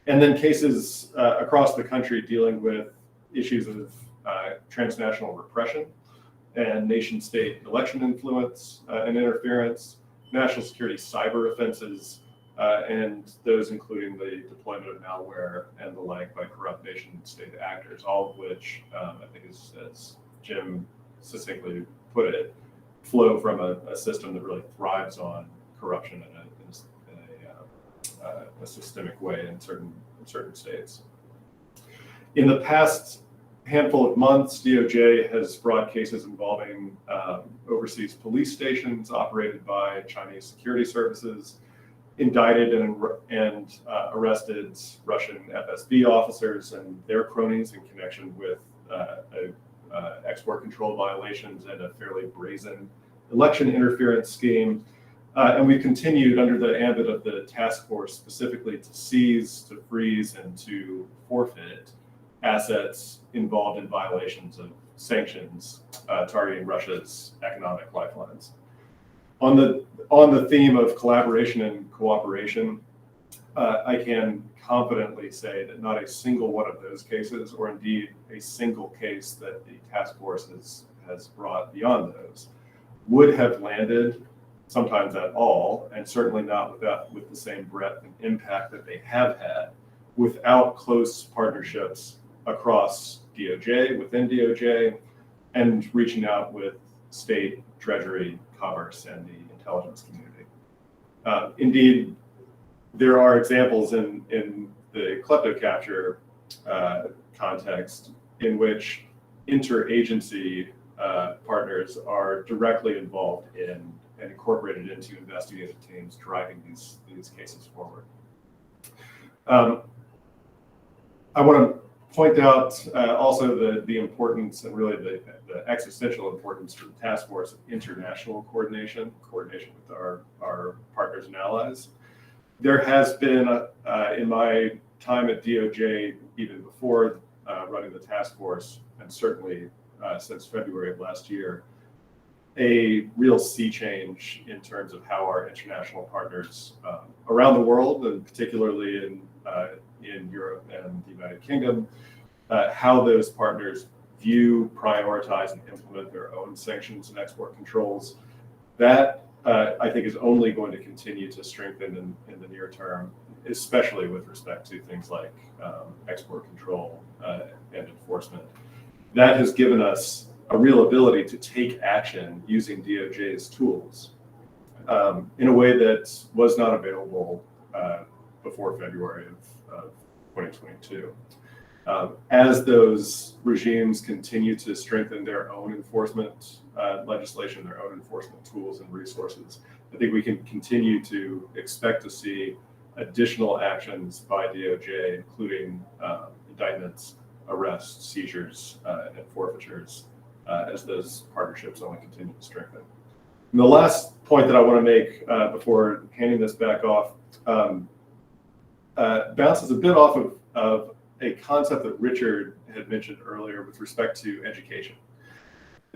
and then cases across the country dealing with issues of transnational repression and nation-state election influence and interference, national security cyber offenses, and those including the deployment of malware and the like by corrupt nation-state actors, all of which I think as Jim succinctly put it, flow from a system that really thrives on corruption in a systemic way in certain states. In the past handful of months, DOJ has brought cases involving overseas police stations operated by Chinese security services, indicted and arrested Russian FSB officers and their cronies in connection with a export control violations and a fairly brazen election interference scheme. And we continued under the ambit of the task force specifically to seize, to freeze, and to forfeit assets involved in violations of sanctions targeting Russia's economic lifelines. On the theme of collaboration and cooperation, I can confidently say that not a single one of those cases, or indeed a single case that the task force has brought beyond those, would have landed, sometimes at all, and certainly not with the same breadth and impact that they have had, without close partnerships across DOJ, within DOJ, and reaching out with state, treasury, commerce, and the intelligence community. Indeed, there are examples in the kleptocapture context in which interagency partners are directly involved in and incorporated into investigative teams driving these cases forward. I want to point out also the importance and really the existential importance for the task force of international coordination with our partners and allies. There has been, in my time at DOJ, even before running the task force, and certainly since February of last year, a real sea change in terms of how our international partners around the world, and particularly in Europe and the United Kingdom, how those partners view, prioritize, and implement their own sanctions and export controls. That I think is only going to continue to strengthen in the near term, especially with respect to things like export control and enforcement. That has given us a real ability to take action using DOJ's tools in a way that was not available before February of 2022. As those regimes continue to strengthen their own enforcement legislation, their own enforcement tools and resources, I think we can continue to expect to see additional actions by DOJ, including indictments, arrests, seizures, and forfeitures, as those partnerships only continue to strengthen. And the last point that I want to make before handing this back off bounces a bit off of a concept that Richard had mentioned earlier with respect to education.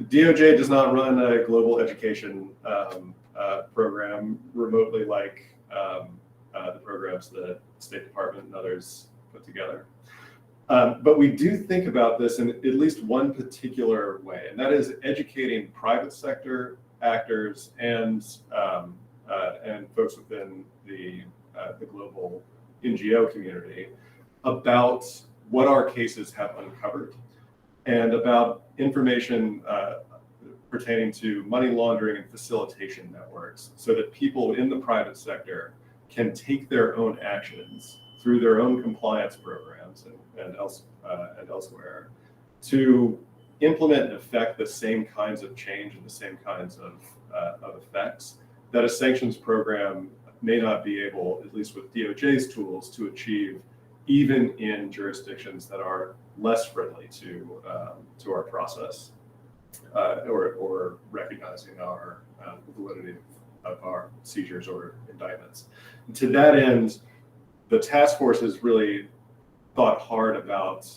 DOJ does not run a global education program remotely like the programs that the State Department and others put together. But we do think about this in at least one particular way, and that is educating private sector actors and folks within the global NGO community about what our cases have uncovered and about information pertaining to money laundering and facilitation networks, so that people in the private sector can take their own actions through their own compliance programs and elsewhere to implement and affect the same kinds of change and the same kinds of effects that a sanctions program may not be able, at least with DOJ's tools, to achieve even in jurisdictions that are less friendly to our process or recognizing our validity of our seizures or indictments. And to that end, the task force has really thought hard about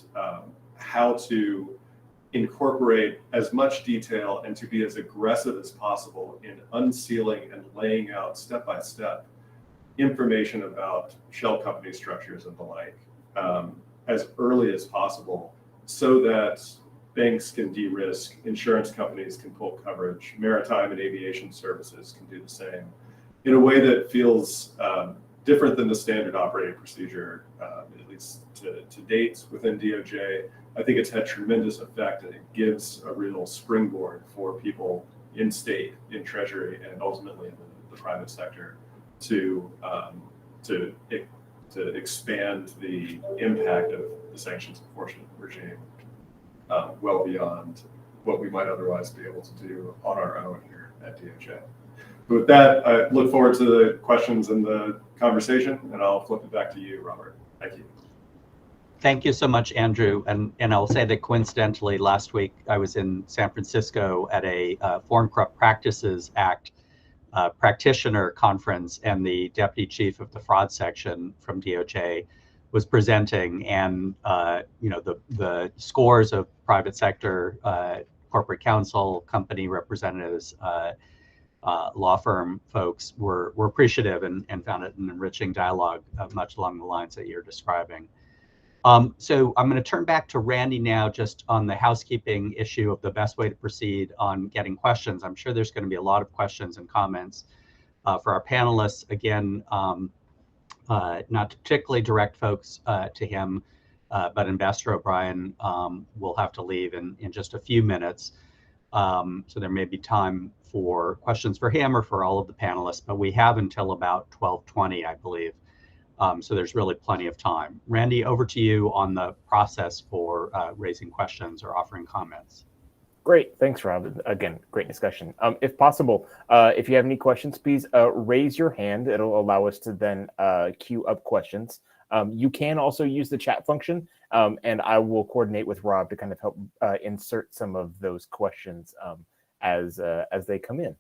how to incorporate as much detail and to be as aggressive as possible in unsealing and laying out step-by-step information about shell company structures and the like as early as possible, so that banks can de-risk, insurance companies can pull coverage, maritime and aviation services can do the same in a way that feels different than the standard operating procedure, at least to date within DOJ. I think it's had tremendous effect, and it gives a real springboard for people in state, in treasury, and ultimately in the private sector to expand the impact of the sanctions enforcement regime well beyond what we might otherwise be able to do on our own here at DOJ. But with that, I look forward to the questions and the conversation, and I'll flip it back to you, Robert. Thank you. Thank you so much, Andrew. And I'll say that coincidentally, last week I was in San Francisco at a Foreign Corrupt Practices Act practitioner conference, and the deputy chief of the fraud section from DOJ was presenting, and the scores of private sector, corporate counsel, company representatives, law firm folks were appreciative and found it an enriching dialogue, much along the lines that you're describing. So I'm going to turn back to Randy now, just on the housekeeping issue of the best way to proceed on getting questions. I'm sure there's going to be a lot of questions and comments for our panelists. Again, not to particularly direct folks to him, but Ambassador O'Brien will have to leave in just a few minutes. So there may be time for questions for him or for all of the panelists, but we have until about 12:20, I believe. So there's really plenty of time. Randy, over to you on the process for raising questions or offering comments. Great. Thanks, Rob. Again, great discussion. If possible, if you have any questions, please raise your hand. It'll allow us to then queue up questions. You can also use the chat function, and I will coordinate with Rob to kind of help insert some of those questions as they come in.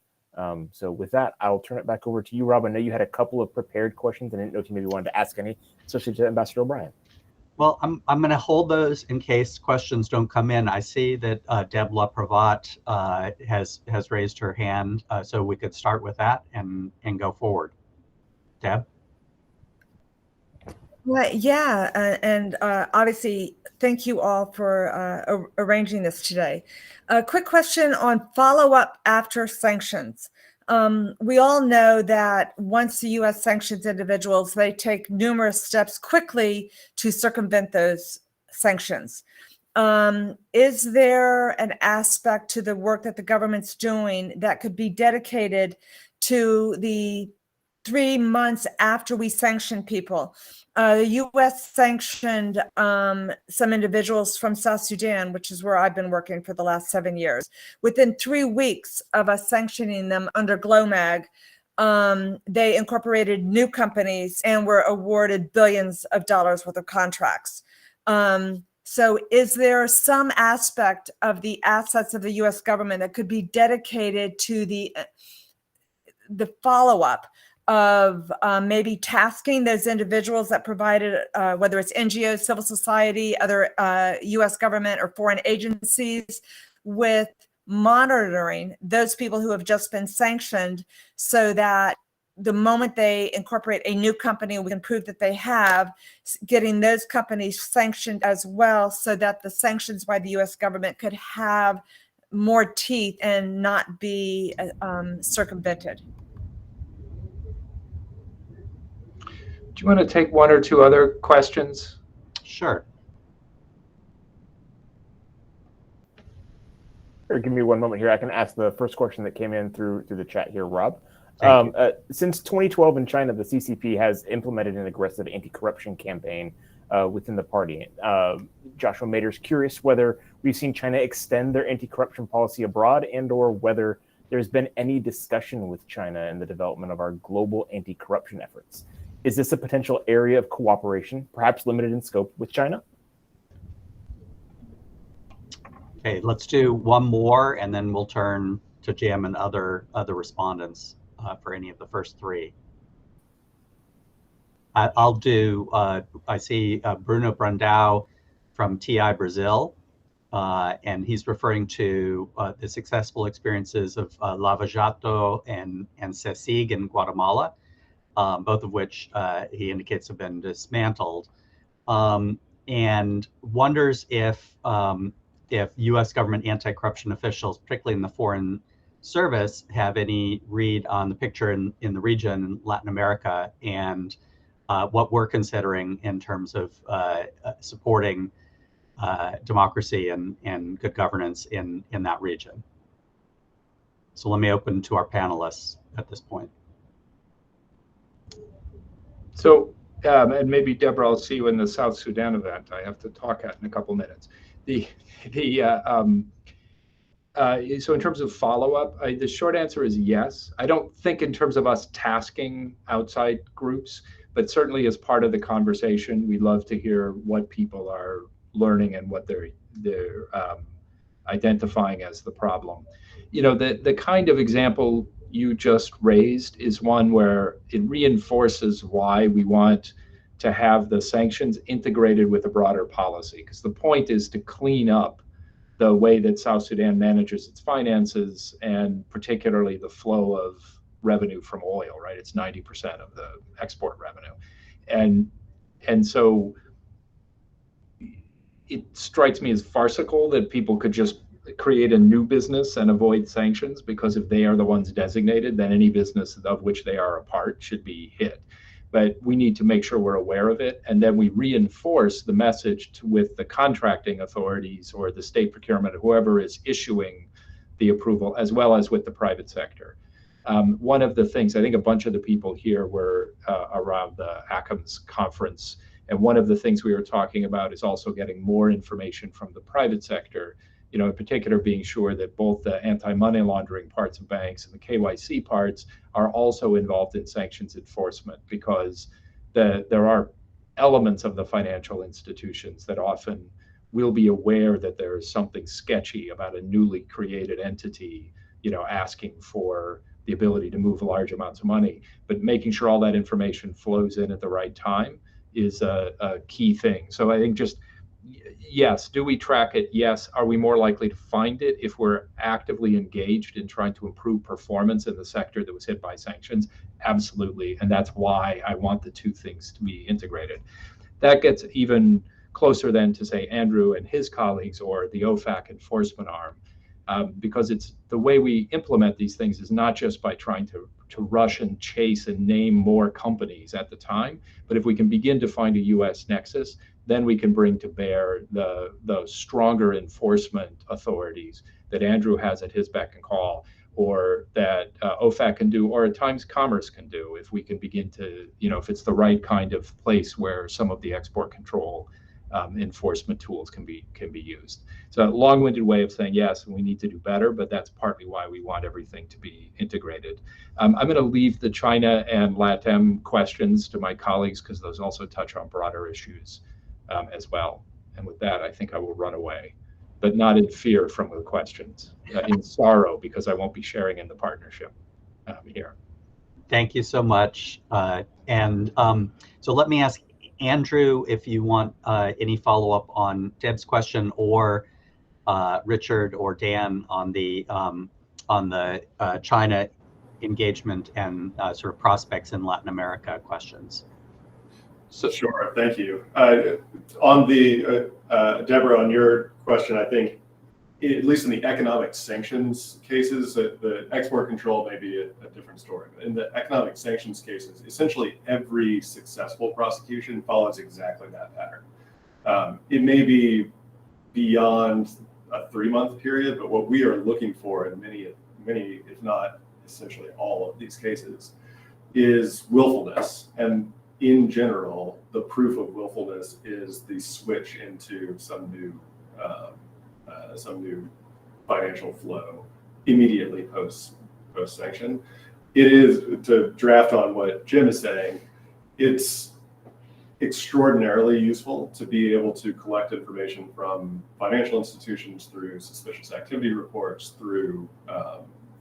So with that, I'll turn it back over to you, Rob. I know you had a couple of prepared questions. I didn't know if you maybe wanted to ask any, especially to Ambassador O'Brien. Well, I'm going to hold those in case questions don't come in. I see that Deb LaPravotte has raised her hand, so we could start with that and go forward. Deb? Well, yeah, and obviously, thank you all for arranging this today. A quick question on follow-up after sanctions. We all know that once the U.S. sanctions individuals, they take numerous steps quickly to circumvent those sanctions. Is there an aspect to the work that the government's doing that could be dedicated to the 3 months after we sanction people? The U.S. sanctioned some individuals from South Sudan, which is where I've been working for the last 7 years. Within 3 weeks of us sanctioning them under GLOMAG, they incorporated new companies and were awarded billions of dollars worth of contracts. So is there some aspect of the assets of the U.S. government that could be dedicated to the follow-up of maybe tasking those individuals that provided, whether it's NGOs, civil society, other U.S. government or foreign agencies, with monitoring those people who have just been sanctioned, so that the moment they incorporate a new company, we can prove that they have, getting those companies sanctioned as well, so that the sanctions by the U.S. government could have more teeth and not be circumvented. Do you want to take one or two other questions? Sure. Give me one moment here. I can ask the first question that came in through the chat here, Rob. Since 2012 in China, the CCP has implemented an aggressive anti-corruption campaign within the party. Joshua Mader's curious whether we've seen China extend their anti-corruption policy abroad, and or whether there's been any discussion with China in the development of our global anti-corruption efforts. Is this a potential area of cooperation, perhaps limited in scope, with China? Okay, let's do one more, and then we'll turn to Jim and other respondents for any of the first three. I'll do, I see Bruno Brandão from TI Brazil, and he's referring to the successful experiences of Lava Jato and CECIG in Guatemala, both of which he indicates have been dismantled, and wonders if U.S. government anti-corruption officials, particularly in the Foreign Service, have any read on the picture in the region, in Latin America, and what we're considering in terms of supporting democracy and good governance in that region. So let me open to our panelists at this point. So, and maybe Deborah, I'll see you in the South Sudan event I have to talk at in a couple minutes. So in terms of follow-up, the short answer is yes. I don't think in terms of us tasking outside groups, but certainly as part of the conversation, we love to hear what people are learning and what they're identifying as the problem. You know, the kind of example you just raised is one where it reinforces why we want to have the sanctions integrated with a broader policy, because the point is to clean up the way that South Sudan manages its finances, and particularly the flow of revenue from oil, right? It's 90% of the export revenue. And so it strikes me as farcical that people could just create a new business and avoid sanctions, because if they are the ones designated, then any business of which they are a part should be hit. But we need to make sure we're aware of it, and then we reinforce the message with the contracting authorities or the state procurement, or whoever is issuing the approval, as well as with the private sector. One of the things, I think a bunch of the people here were around the ACM's conference, and one of the things we were talking about is also getting more information from the private sector, you know, in particular being sure that both the anti-money laundering parts of banks and the KYC parts are also involved in sanctions enforcement, because there are elements of the financial institutions that often will be aware that there is something sketchy about a newly created entity, you know, asking for the ability to move large amounts of money. But making sure all that information flows in at the right time is a key thing. So I think just, yes, do we track it? Yes. Are we more likely to find it if we're actively engaged in trying to improve performance in the sector that was hit by sanctions? Absolutely. And that's why I want the two things to be integrated. That gets even closer then to, say, Andrew and his colleagues, or the OFAC enforcement arm, because it's the way we implement these things is not just by trying to rush and chase and name more companies at the time, but if we can begin to find a US nexus, then we can bring to bear the stronger enforcement authorities that Andrew has at his beck and call, or that OFAC can do, or at times Commerce can do, if we can begin to, you know, if it's the right kind of place where some of the export control enforcement tools can be used. So a long-winded way of saying yes, and we need to do better, but that's partly why we want everything to be integrated. I'm going to leave the China and LATAM questions to my colleagues, because those also touch on broader issues as well. And with that, I think I will run away, but not in fear from the questions, in sorrow, because I won't be sharing in the partnership here. Thank you so much. So let me ask Andrew if you want any follow-up on Deb's question, or Richard or Dan on the China engagement and sort of prospects in Latin America questions. So, sure, thank you. On the Deborah, on your question, I think at least in the economic sanctions cases, the export control may be a different story. But in the economic sanctions cases, essentially every successful prosecution follows exactly that pattern. It may be beyond a 3-month period, but what we are looking for in many, if not essentially all of these cases, is willfulness. And in general, the proof of willfulness is the switch into some new financial flow immediately post sanction. It is, to draft on what Jim is saying, it's extraordinarily useful to be able to collect information from financial institutions through suspicious activity reports, through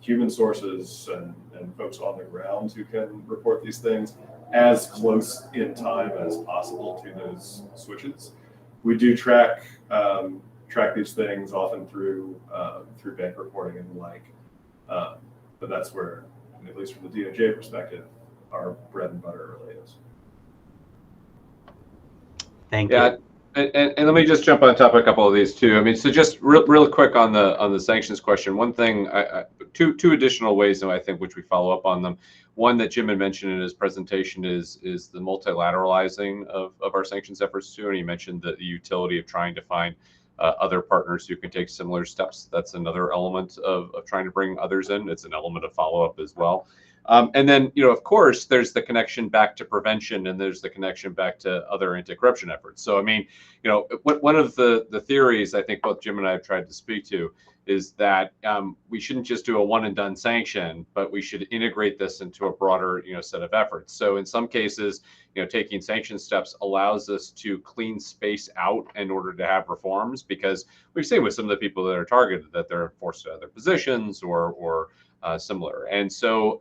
human sources and folks on the ground who can report these things as close in time as possible to those switches. We do track these things often through bank reporting and the like, but that's where, at least from the DOJ perspective, our bread and butter really is. Thank you. And let me just jump on top of a couple of these too. I mean, so just real quick on the sanctions question. One thing, two additional ways, I think, which we follow up on them. One that Jim had mentioned in his presentation is the multilateralizing of our sanctions efforts too. And he mentioned the utility of trying to find other partners who can take similar steps. That's another element of trying to bring others in. It's an element of follow-up as well. And then, of course, there's the connection back to prevention, and there's the connection back to other anti-corruption efforts. So, I mean, one of the theories I think both Jim and I have tried to speak to is that we shouldn't just do a one and done sanction, but we should integrate this into a broader, set of efforts. So in some cases, taking sanction steps allows us to clean space out in order to have reforms, because we've seen with some of the people that are targeted that they're forced out of their positions or similar. And so,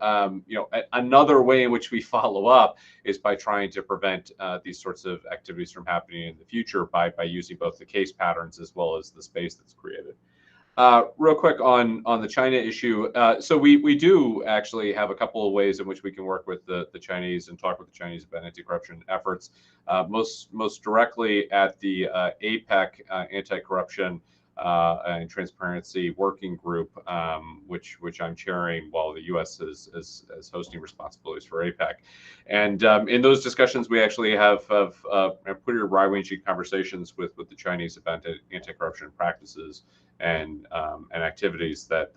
another way in which we follow up is by trying to prevent these sorts of activities from happening in the future by using both the case patterns as well as the space that's created. Real quick on the China issue. So we do actually have a couple of ways in which we can work with the Chinese and talk with the Chinese about anti-corruption efforts. Most directly at the APEC anti-corruption and transparency working group, which I'm chairing while the U.S. is hosting responsibilities for APEC. And in those discussions, we actually have pretty wide-ranging conversations with the Chinese about anti-corruption practices and activities that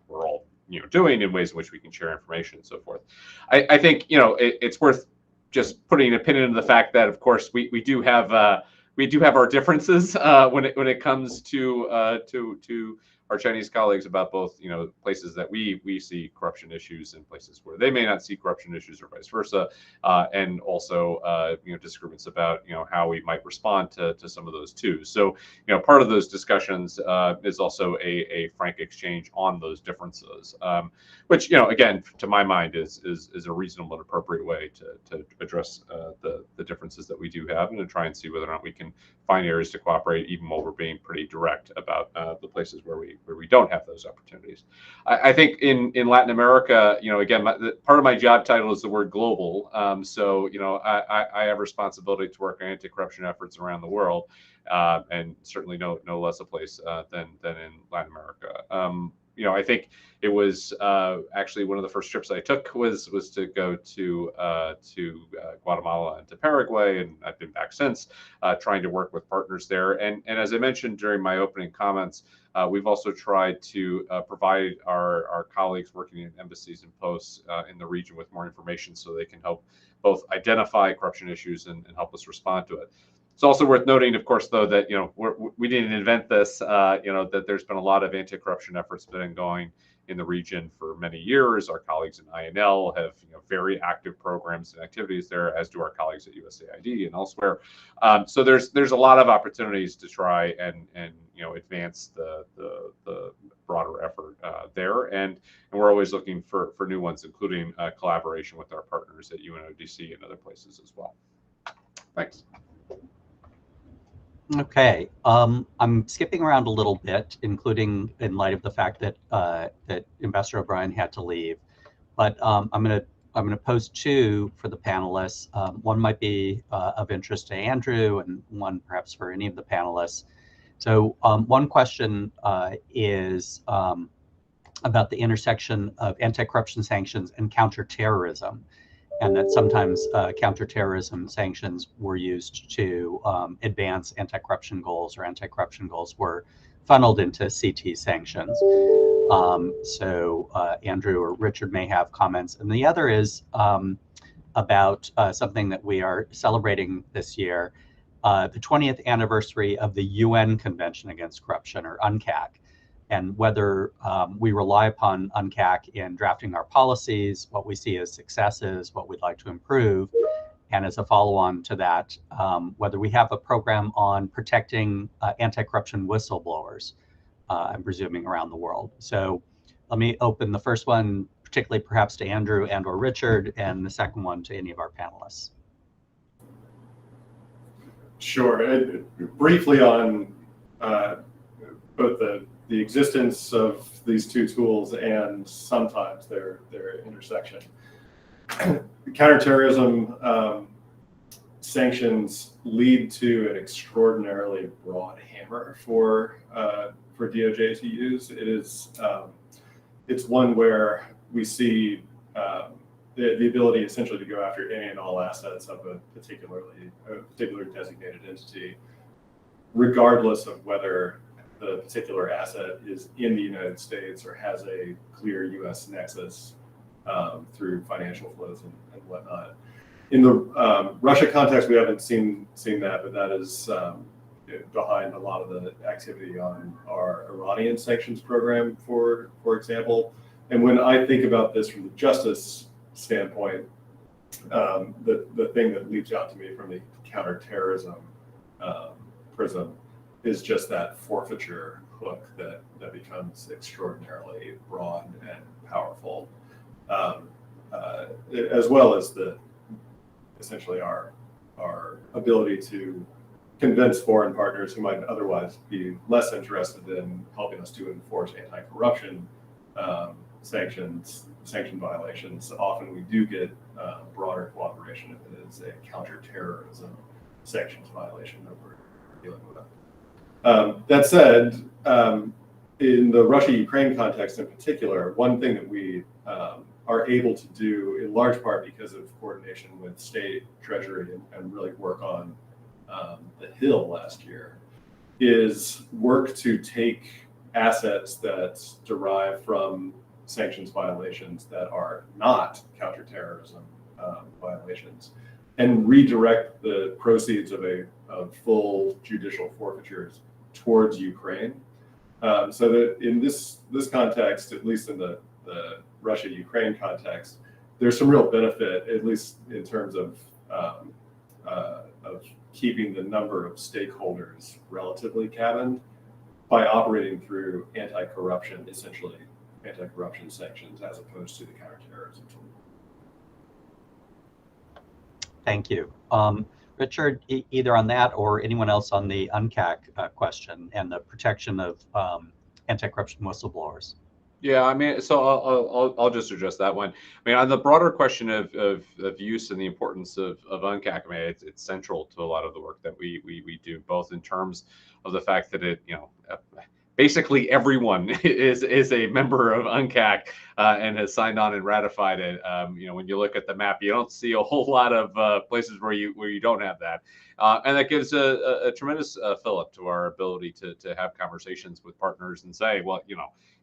we're all doing in ways in which we can share information and so forth. I think it's worth just putting a pin in the fact that, of course, we do have our differences when it comes to our Chinese colleagues about both places that we see corruption issues and places where they may not see corruption issues, or vice versa, and also disagreements about how we might respond to some of those too. So part of those discussions is also a frank exchange on those differences, which again, to my mind is a reasonable and appropriate way to address the differences that we do have, and to try and see whether or not we can find areas to cooperate, even while we're being pretty direct about the places where we don't have those opportunities. I think in Latin America, again, part of my job title is the word global. So I have responsibility to work on anti-corruption efforts around the world, and certainly no less a place than in Latin America. I think it was actually one of the first trips I took was to go to Guatemala and to Paraguay, and I've been back since, trying to work with partners there. And as I mentioned during my opening comments, we've also tried to provide our colleagues working in embassies and posts in the region with more information, so they can help both identify corruption issues and help us respond to it. It's also worth noting, of course, though, that we didn't invent this. That there's been a lot of anti-corruption efforts been going in the region for many years. Our colleagues in INL have very active programs and activities there, as do our colleagues at USAID and elsewhere. So there's a lot of opportunities to try and advance the broader effort there, and we're always looking for new ones, including collaboration with our partners at UNODC and other places as well. Thanks. Okay, I'm skipping around a little bit, including in light of the fact that that Ambassador O'Brien had to leave. But I'm gonna pose two for the panelists. One might be of interest to Andrew, and one perhaps for any of the panelists. So one question is about the intersection of anti-corruption sanctions and counterterrorism, and that sometimes counterterrorism sanctions were used to advance anti-corruption goals, or anti-corruption goals were funneled into CT sanctions. So Andrew or Richard may have comments. And the other is about something that we are celebrating this year, the 20th anniversary of the UN Convention Against Corruption, or UNCAC, and whether we rely upon UNCAC in drafting our policies, what we see as successes, what we'd like to improve, and as a follow-on to that, whether we have a program on protecting anti-corruption whistleblowers, I'm presuming around the world. So let me open the first one, particularly perhaps to Andrew and or Richard, and the second one to any of our panelists. Sure. Briefly on both the existence of these two tools and sometimes their intersection. Counterterrorism sanctions lead to an extraordinarily broad hammer for DOJ to use. It is it's one where we see the ability essentially to go after any and all assets of a particular designated entity, regardless of whether the particular asset is in the United States or has a clear U.S. nexus through financial flows and whatnot. In the Russia context, we haven't seen that, but that is behind a lot of the activity on our Iranian sanctions program, for example. And when I think about this from the justice standpoint, the thing that leaps out to me from the counterterrorism prism is just that forfeiture hook that becomes extraordinarily broad and powerful, as well as essentially our ability to convince foreign partners who might otherwise be less interested in helping us to enforce anti-corruption sanction violations. Often we do get broader cooperation if it is a counterterrorism sanctions violation that we're dealing with. That said, in the Russia-Ukraine context in particular, one thing that we are able to do in large part because of coordination with state treasury and really work on the Hill last year is work to take assets that derive from sanctions violations that are not counterterrorism violations and redirect the proceeds of full judicial forfeitures towards Ukraine. So that in this context, at least in the Russia-Ukraine context, there's some real benefit, at least in terms of keeping the number of stakeholders relatively cabined by operating through anti-corruption sanctions as opposed to the counterterrorism tool. Thank you. Richard, either on that or anyone else on the UNCAC question and the protection of anti-corruption whistleblowers. Yeah, I mean, so I'll just address that one. I mean, on the broader question of use and the importance of UNCAC, I mean, it's central to a lot of the work that we do, both in terms of the fact that basically everyone is a member of UNCAC and has signed on and ratified it. When you look at the map, you don't see a whole lot of places where you don't have that. And that gives a tremendous fillip to our ability to have conversations with partners and say, well,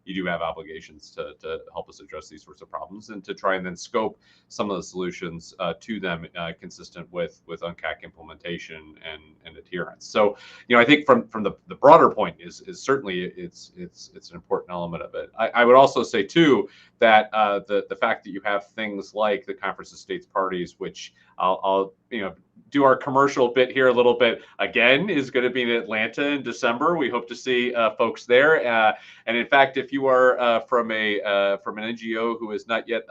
you do have obligations to help us address these sorts of problems and to try and then scope some of the solutions to them consistent with UNCAC implementation and adherence. So, I think from the broader point is certainly it's an important element of it. I would also say too that the fact that you have things like the Conference of States Parties, which I'll do our commercial bit here a little bit again, is going to be in Atlanta in December. We hope to see folks there. And in fact, if you are from an NGO who has not yet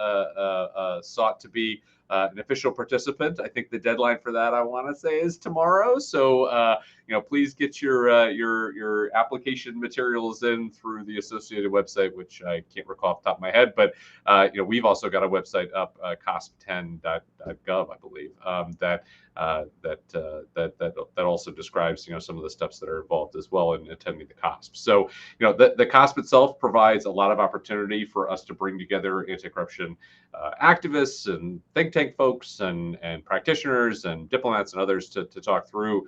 sought to be an official participant, I think the deadline for that, I want to say, is tomorrow. So please get your application materials in through the associated website, which I can't recall off the top of my head. But we've also got a website up, cosp10.gov, I believe, that also describes some of the steps that are involved as well in attending the COSP. So the COSP itself provides a lot of opportunity for us to bring together anti-corruption activists and think tank folks and practitioners and diplomats and others to talk through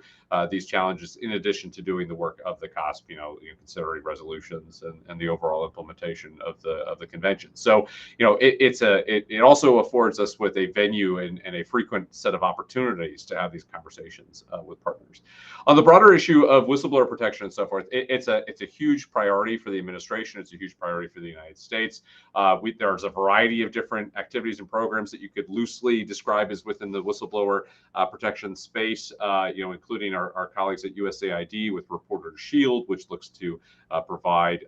these challenges, in addition to doing the work of the COSP, considering resolutions and the overall implementation of the convention. So it also affords us with a venue and a frequent set of opportunities to have these conversations with partners. On the broader issue of whistleblower protection and so forth, it's a huge priority for the administration. It's a huge priority for the United States. There's a variety of different activities and programs that you could loosely describe as within the whistleblower protection space, including our colleagues at USAID with Reporter Shield, which looks to provide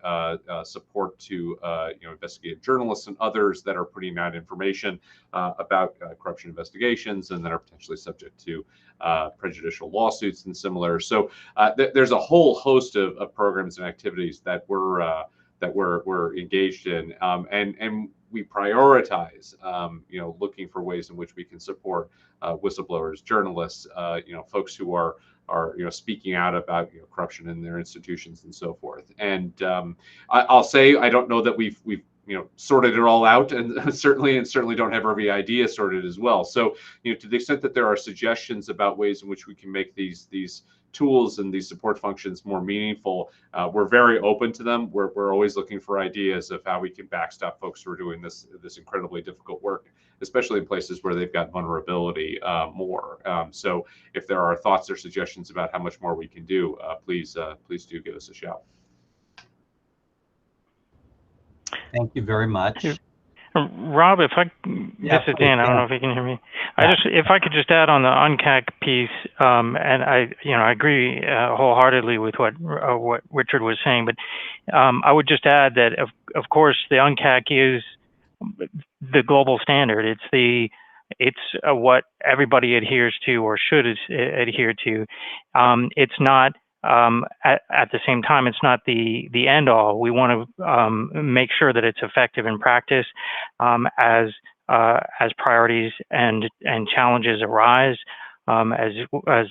support to investigative journalists and others that are putting out information about corruption investigations and that are potentially subject to prejudicial lawsuits and similar. So there's a whole host of programs and activities that we're engaged in, and we prioritize looking for ways in which we can support whistleblowers, journalists, folks who are speaking out about corruption in their institutions and so forth. And I'll say I don't know that we've sorted it all out, and certainly don't have every idea sorted as well. So, to the extent that there are suggestions about ways in which we can make these tools and these support functions more meaningful, we're very open to them. We're always looking for ideas of how we can backstop folks who are doing this incredibly difficult work, especially in places where they've got vulnerability more. So if there are thoughts or suggestions about how much more we can do, please do give us a shout. Thank you very much. Rob, this is Dan. I don't know if you can hear me. Yeah. If I could just add on the UNCAC piece, and I agree wholeheartedly with what Richard was saying, but I would just add that of course the UNCAC is the global standard. It's what everybody adheres to or should adhere to. It's not. At the same time, it's not the end all. We want to make sure that it's effective in practice as priorities and challenges arise. As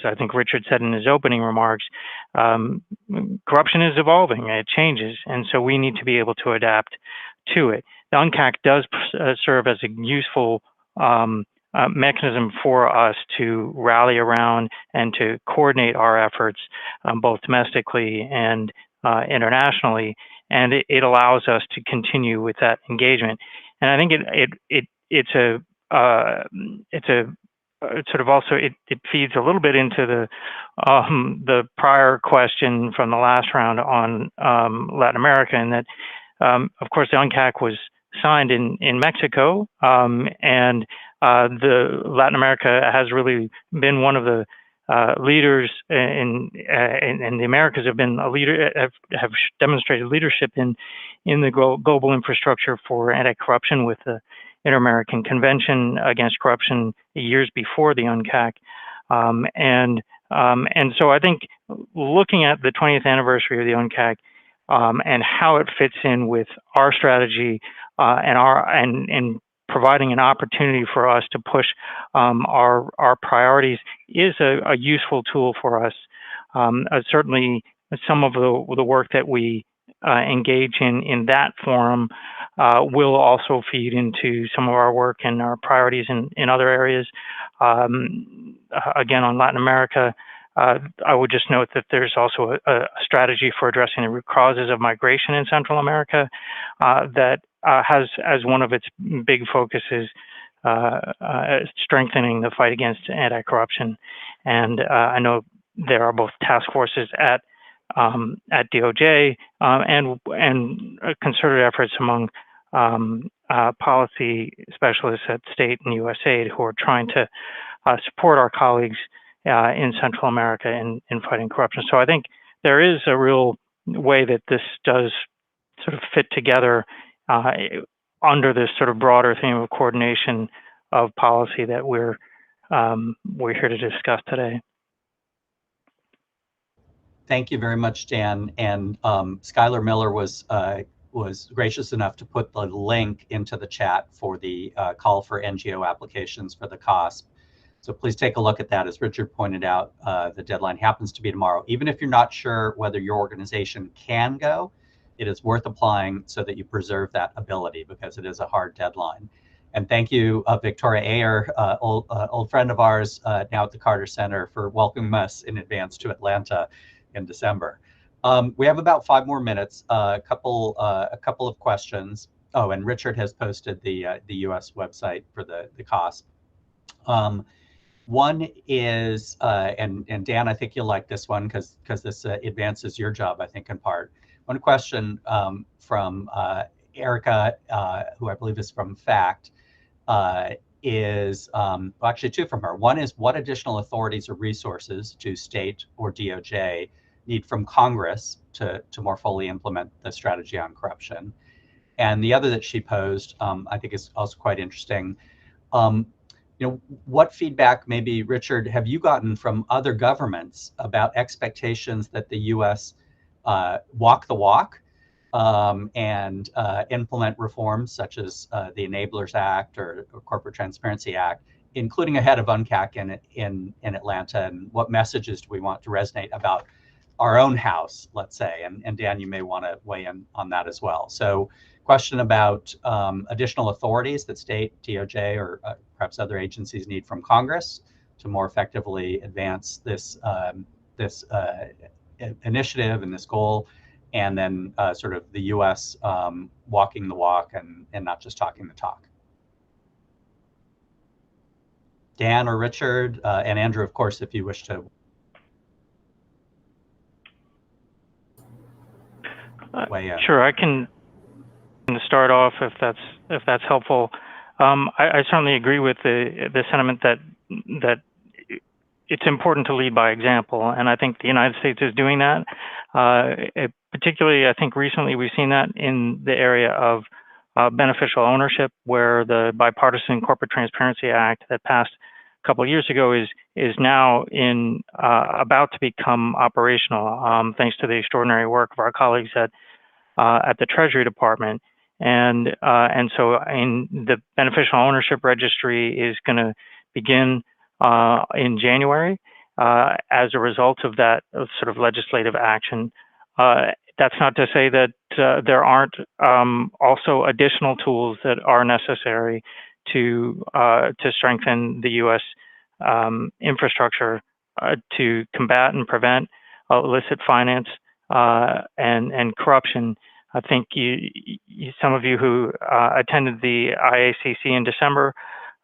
I think Richard said in his opening remarks, corruption is evolving, it changes, and so we need to be able to adapt to it. The UNCAC does serve as a useful mechanism for us to rally around and to coordinate our efforts, both domestically and internationally, and it allows us to continue with that engagement. And I think it sort of also it feeds a little bit into the prior question from the last round on Latin America, and that of course the UNCAC was signed in Mexico, and the Latin America has really been one of the leaders in the Americas have been a leader, have demonstrated leadership in the global infrastructure for anti-corruption with the Inter-American Convention Against Corruption years before the UNCAC, and so I think looking at the 20th anniversary of the UNCAC and how it fits in with our strategy and providing an opportunity for us to push our priorities is a useful tool for us. Certainly, some of the work that we engage in that forum will also feed into some of our work and our priorities in other areas. Again, on Latin America, I would just note that there's also a strategy for addressing the root causes of migration in Central America that has as one of its big focuses strengthening the fight against anti-corruption. And I know there are both task forces at DOJ and concerted efforts among policy specialists at state and USAID who are trying to support our colleagues in Central America in fighting corruption. So I think there is a real way that this does sort of fit together under this sort of broader theme of coordination of policy that we're here to discuss today. Thank you very much, Dan. And Skylar Miller was gracious enough to put the link into the chat for the call for NGO applications for the COSP. So please take a look at that. As Richard pointed out, the deadline happens to be tomorrow. Even if you're not sure whether your organization can go, it is worth applying so that you preserve that ability, because it is a hard deadline. And thank you, Victoria Ayer, old friend of ours now at the Carter Center, for welcoming us in advance to Atlanta in December. We have about 5 more minutes. A couple of questions. Oh, and Richard has posted the U.S. website for the COSP. One is, and Dan, I think you'll like this one because this advances your job, I think, in part. One question from Erica, who I believe is from FACT, is, well, actually 2 from her. One is, what additional authorities or resources do state or DOJ need from Congress to more fully implement the strategy on corruption? And the other that she posed, I think is also quite interesting. What feedback, maybe, Richard, have you gotten from other governments about expectations that the U.S. Walk the walk and implement reforms such as the Enablers Act or Corporate Transparency Act, including ahead of UNCAC in Atlanta? And what messages do we want to resonate about our own house, let's say? And Dan, you may want to weigh in on that as well. So Question about additional authorities that state, DOJ, or perhaps other agencies need from Congress to more effectively advance this initiative and this goal, and then sort of the U.S. Walking the walk and not just talking the talk. Dan or Richard, and Andrew, of course, if you wish to weigh in. Sure, I can start off if that's helpful. I certainly agree with the sentiment that it's important to lead by example, and I think the United States is doing that. Particularly, I think recently we've seen that in the area of beneficial ownership, where the Bipartisan Corporate Transparency Act that passed a couple of years ago is now about to become operational, thanks to the extraordinary work of our colleagues at the Treasury Department. And so the beneficial ownership registry is going to begin in January as a result of that sort of legislative action. That's not to say that there aren't also additional tools that are necessary to strengthen the U.S. Infrastructure to combat and prevent illicit finance and corruption. I think some of you who attended the IACC in December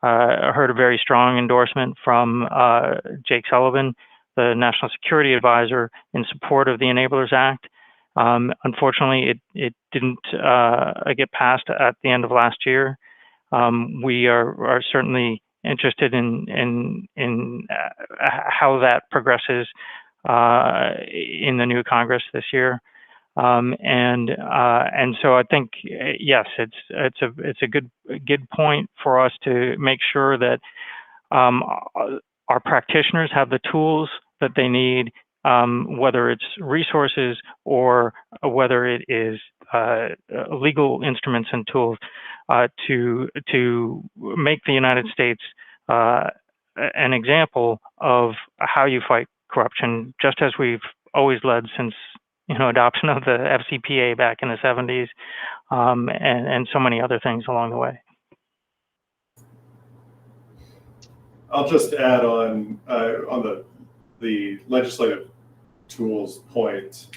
heard a very strong endorsement from Jake Sullivan, the National Security Advisor, in support of the Enablers Act. Unfortunately, it didn't get passed at the end of last year. We are certainly interested in how that progresses in the new Congress this year. And so I think, yes, it's a good point for us to make sure that our practitioners have the tools that they need, whether it's resources or whether it is legal instruments and tools to make the United States an example of how you fight corruption, just as we've always led since adoption of the FCPA back in the 70s, and so many other things along the way. I'll just add on the legislative tools point.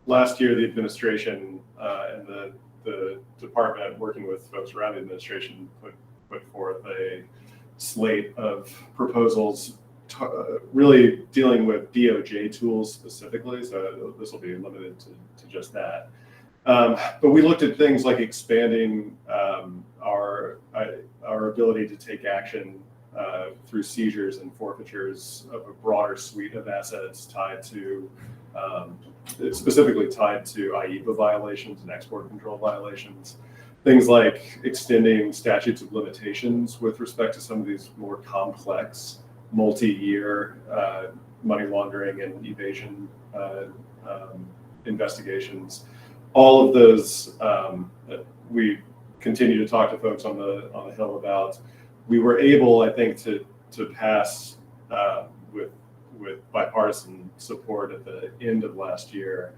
Last year the administration and the department, working with folks around the administration, put forth a slate of proposals really dealing with DOJ tools specifically, so this will be limited to just that. But we looked at things like expanding our ability to take action through seizures and forfeitures of a broader suite of assets tied to, specifically tied to IEPA violations and export control violations. Things like extending statutes of limitations with respect to some of these more complex multi-year money laundering and evasion investigations. All of those we continue to talk to folks on the Hill about. We were able, I think, to pass with bipartisan support at the end of last year,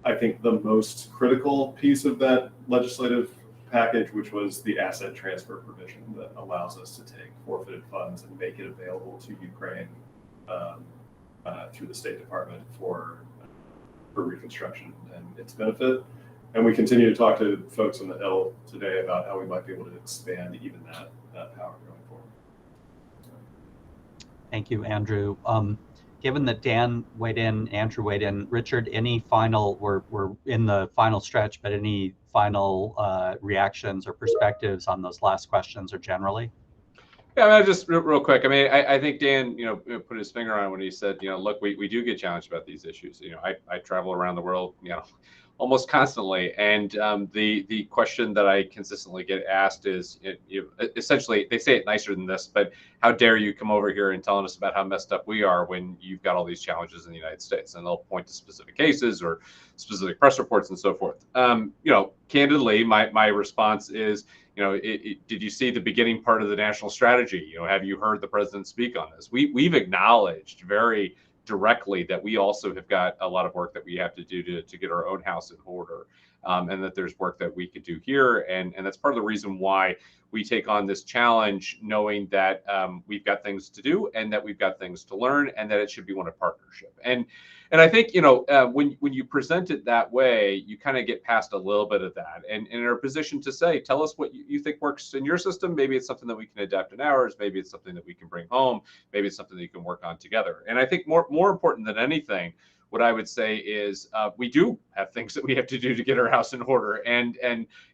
I think the most critical piece of that legislative package, which was the asset transfer provision that allows us to take forfeited funds and make it available to Ukraine through the State Department for reconstruction and its benefit. And we continue to talk to folks on the Hill today about how we might be able to expand even that power going forward. Thank you, Andrew. Given that Dan weighed in, Andrew weighed in, Richard, any final, we're in the final stretch, but any final reactions or perspectives on those last questions or generally? Yeah, I mean, just real quick. I mean, I think Dan, put his finger on it when he said, look, we do get challenged about these issues. I travel around the world, almost constantly, and the question that I consistently get asked is, essentially, they say it nicer than this, but how dare you come over here and telling us about how messed up we are when you've got all these challenges in the United States? And they'll point to specific cases or specific press reports and so forth. Candidly, my response is, did you see the beginning part of the national strategy? Have you heard the president speak on this? We've acknowledged very directly that we also have got a lot of work that we have to do to get our own house in order. And that there's work that we could do here. And that's part of the reason why we take on this challenge, knowing that we've got things to do and that we've got things to learn, and that it should be one of partnership. And I think, when you present it that way, you kind of get past a little bit of that and are in a position to say, tell us what you think works in your system. Maybe it's something that we can adapt in ours. Maybe it's something that we can bring home. Maybe it's something that you can work on together. And I think more important than anything, what I would say is we do have things that we have to do to get our house in order, and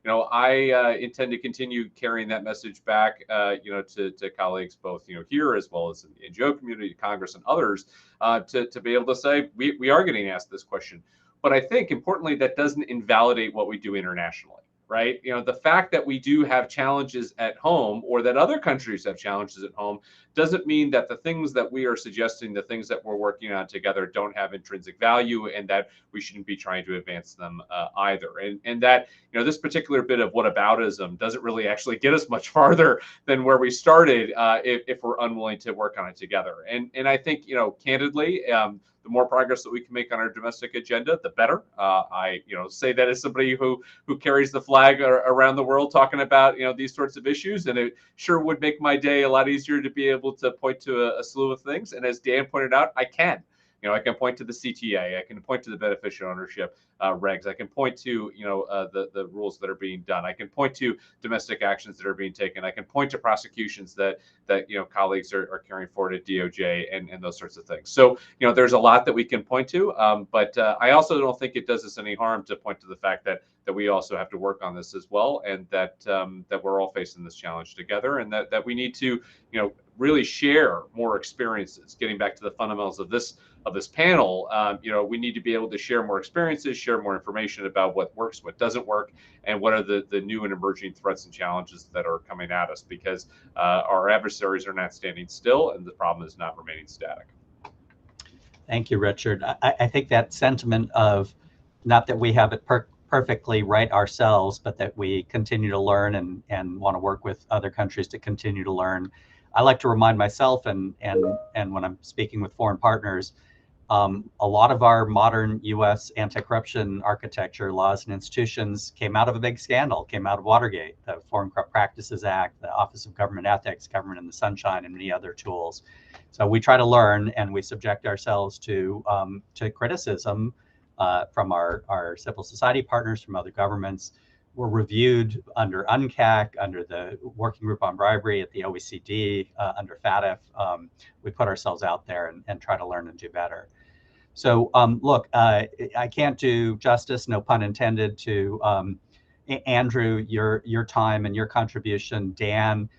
I intend to continue carrying that message back, to colleagues both here as well as in the NGO community, Congress, and others, to be able to say we are getting asked this question. But I think importantly, that doesn't invalidate what we do internationally. Right? The fact that we do have challenges at home, or that other countries have challenges at home, doesn't mean that the things that we are suggesting, the things that we're working on together, don't have intrinsic value, and that we shouldn't be trying to advance them either. And that this particular bit of whataboutism doesn't really actually get us much farther than where we started if we're unwilling to work on it together. And I think candidly, the more progress that we can make on our domestic agenda, the better. I say that as somebody who carries the flag around the world talking about these sorts of issues, and it sure would make my day a lot easier to be able to point to a slew of things. And as Dan pointed out, I can. I can point to the CTA. I can point to the beneficial ownership regs. I can point to the rules that are being done. I can point to domestic actions that are being taken. I can point to prosecutions that colleagues are carrying forward at DOJ and those sorts of things. So there's a lot that we can point to, but I also don't think it does us any harm to point to the fact that we also have to work on this as well, and that we're all facing this challenge together, and that we need to really share more experiences. Getting back to the fundamentals of this panel, we need to be able to share more experiences, share more information about what works, what doesn't work, and what are the new and emerging threats and challenges that are coming at us, because our adversaries are not standing still, and the problem is not remaining static. Thank you, Richard. I think that sentiment of not that we have it perfectly right ourselves, but that we continue to learn and want to work with other countries to continue to learn. I like to remind myself, and when I'm speaking with foreign partners, a lot of our modern U.S. anti-corruption architecture, laws, and institutions came out of a big scandal, came out of Watergate, the Foreign Corrupt Practices Act, the Office of Government Ethics, Government in the Sunshine, and many other tools. So we try to learn, and we subject ourselves to criticism from our civil society partners, from other governments. We're reviewed under UNCAC, under the Working Group on Bribery at the OECD, under FATF. We put ourselves out there and try to learn and do better. So look, I can't do justice, no pun intended, to Andrew, your time and your contribution, Dan,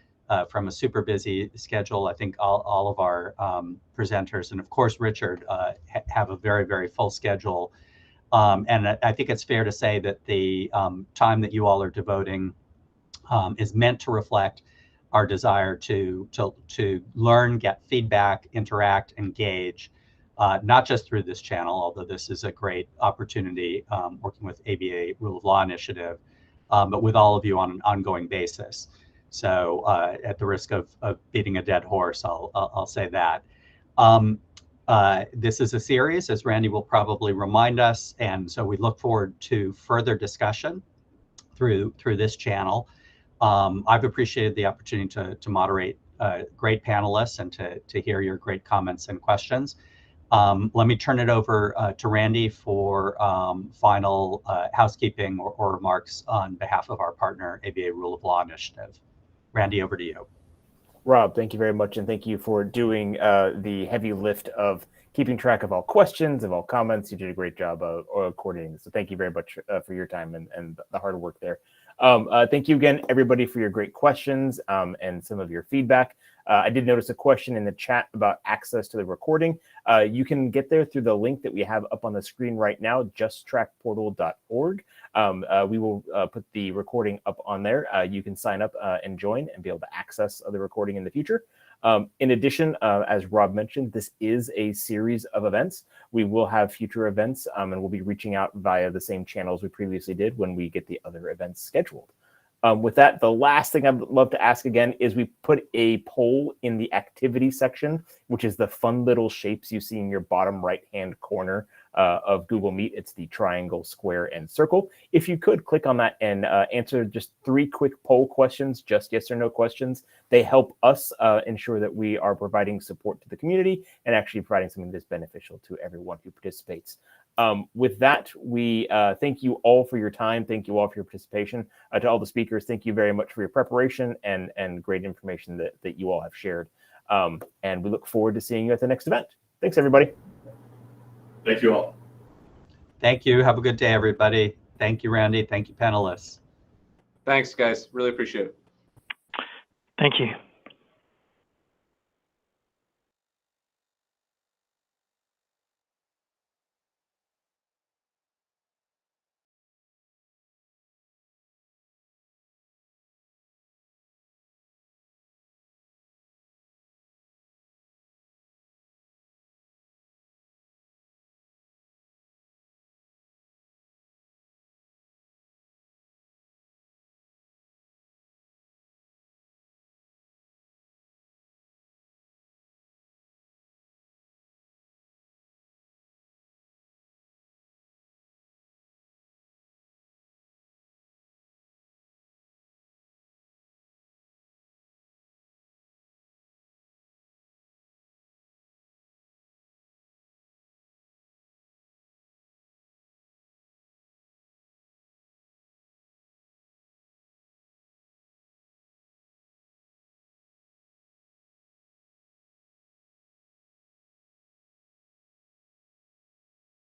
from a super busy schedule. I think all of our presenters, and of course, Richard, have a very, very full schedule. And I think it's fair to say that the time that you all are devoting is meant to reflect our desire to learn, get feedback, interact, engage, not just through this channel, although this is a great opportunity working with ABA Rule of Law Initiative, but with all of you on an ongoing basis. So at the risk of beating a dead horse, I'll say that. This is a series, as Randy will probably remind us, and so we look forward to further discussion through this channel. I've appreciated the opportunity to moderate great panelists and to hear your great comments and questions. Let me turn it over to Randy for final housekeeping or remarks on behalf of our partner, ABA Rule of Law Initiative. Randy, over to you. Rob, thank you very much, and thank you for doing the heavy lift of keeping track of all questions, of all comments. You did a great job of coordinating this, so thank you very much for your time and the hard work there. Thank you again, everybody, for your great questions and some of your feedback. I did notice a question in the chat about access to the recording. You can get there through the link that we have up on the screen right now, justtrackportal.org. We will put the recording up on there. You can sign up and join and be able to access the recording in the future. In addition, as Rob mentioned, this is a series of events. We will have future events, and we'll be reaching out via the same channels we previously did when we get the other events scheduled. With that, the last thing I'd love to ask again is we put a poll in the activity section, which is the fun little shapes you see in your bottom right-hand corner of Google Meet. It's the triangle, square, and circle. If you could click on that and answer just 3 quick poll questions, just yes or no questions, they help us ensure that we are providing support to the community and actually providing something that's beneficial to everyone who participates. With that, we thank you all for your time. Thank you all for your participation. To all the speakers, thank you very much for your preparation and great information that you all have shared. And we look forward to seeing you at the next event. Thanks, everybody. Thank you all. Thank you. Have a good day, everybody. Thank you, Randy. Thank you, panelists. Thanks, guys. Really appreciate it. Thank you.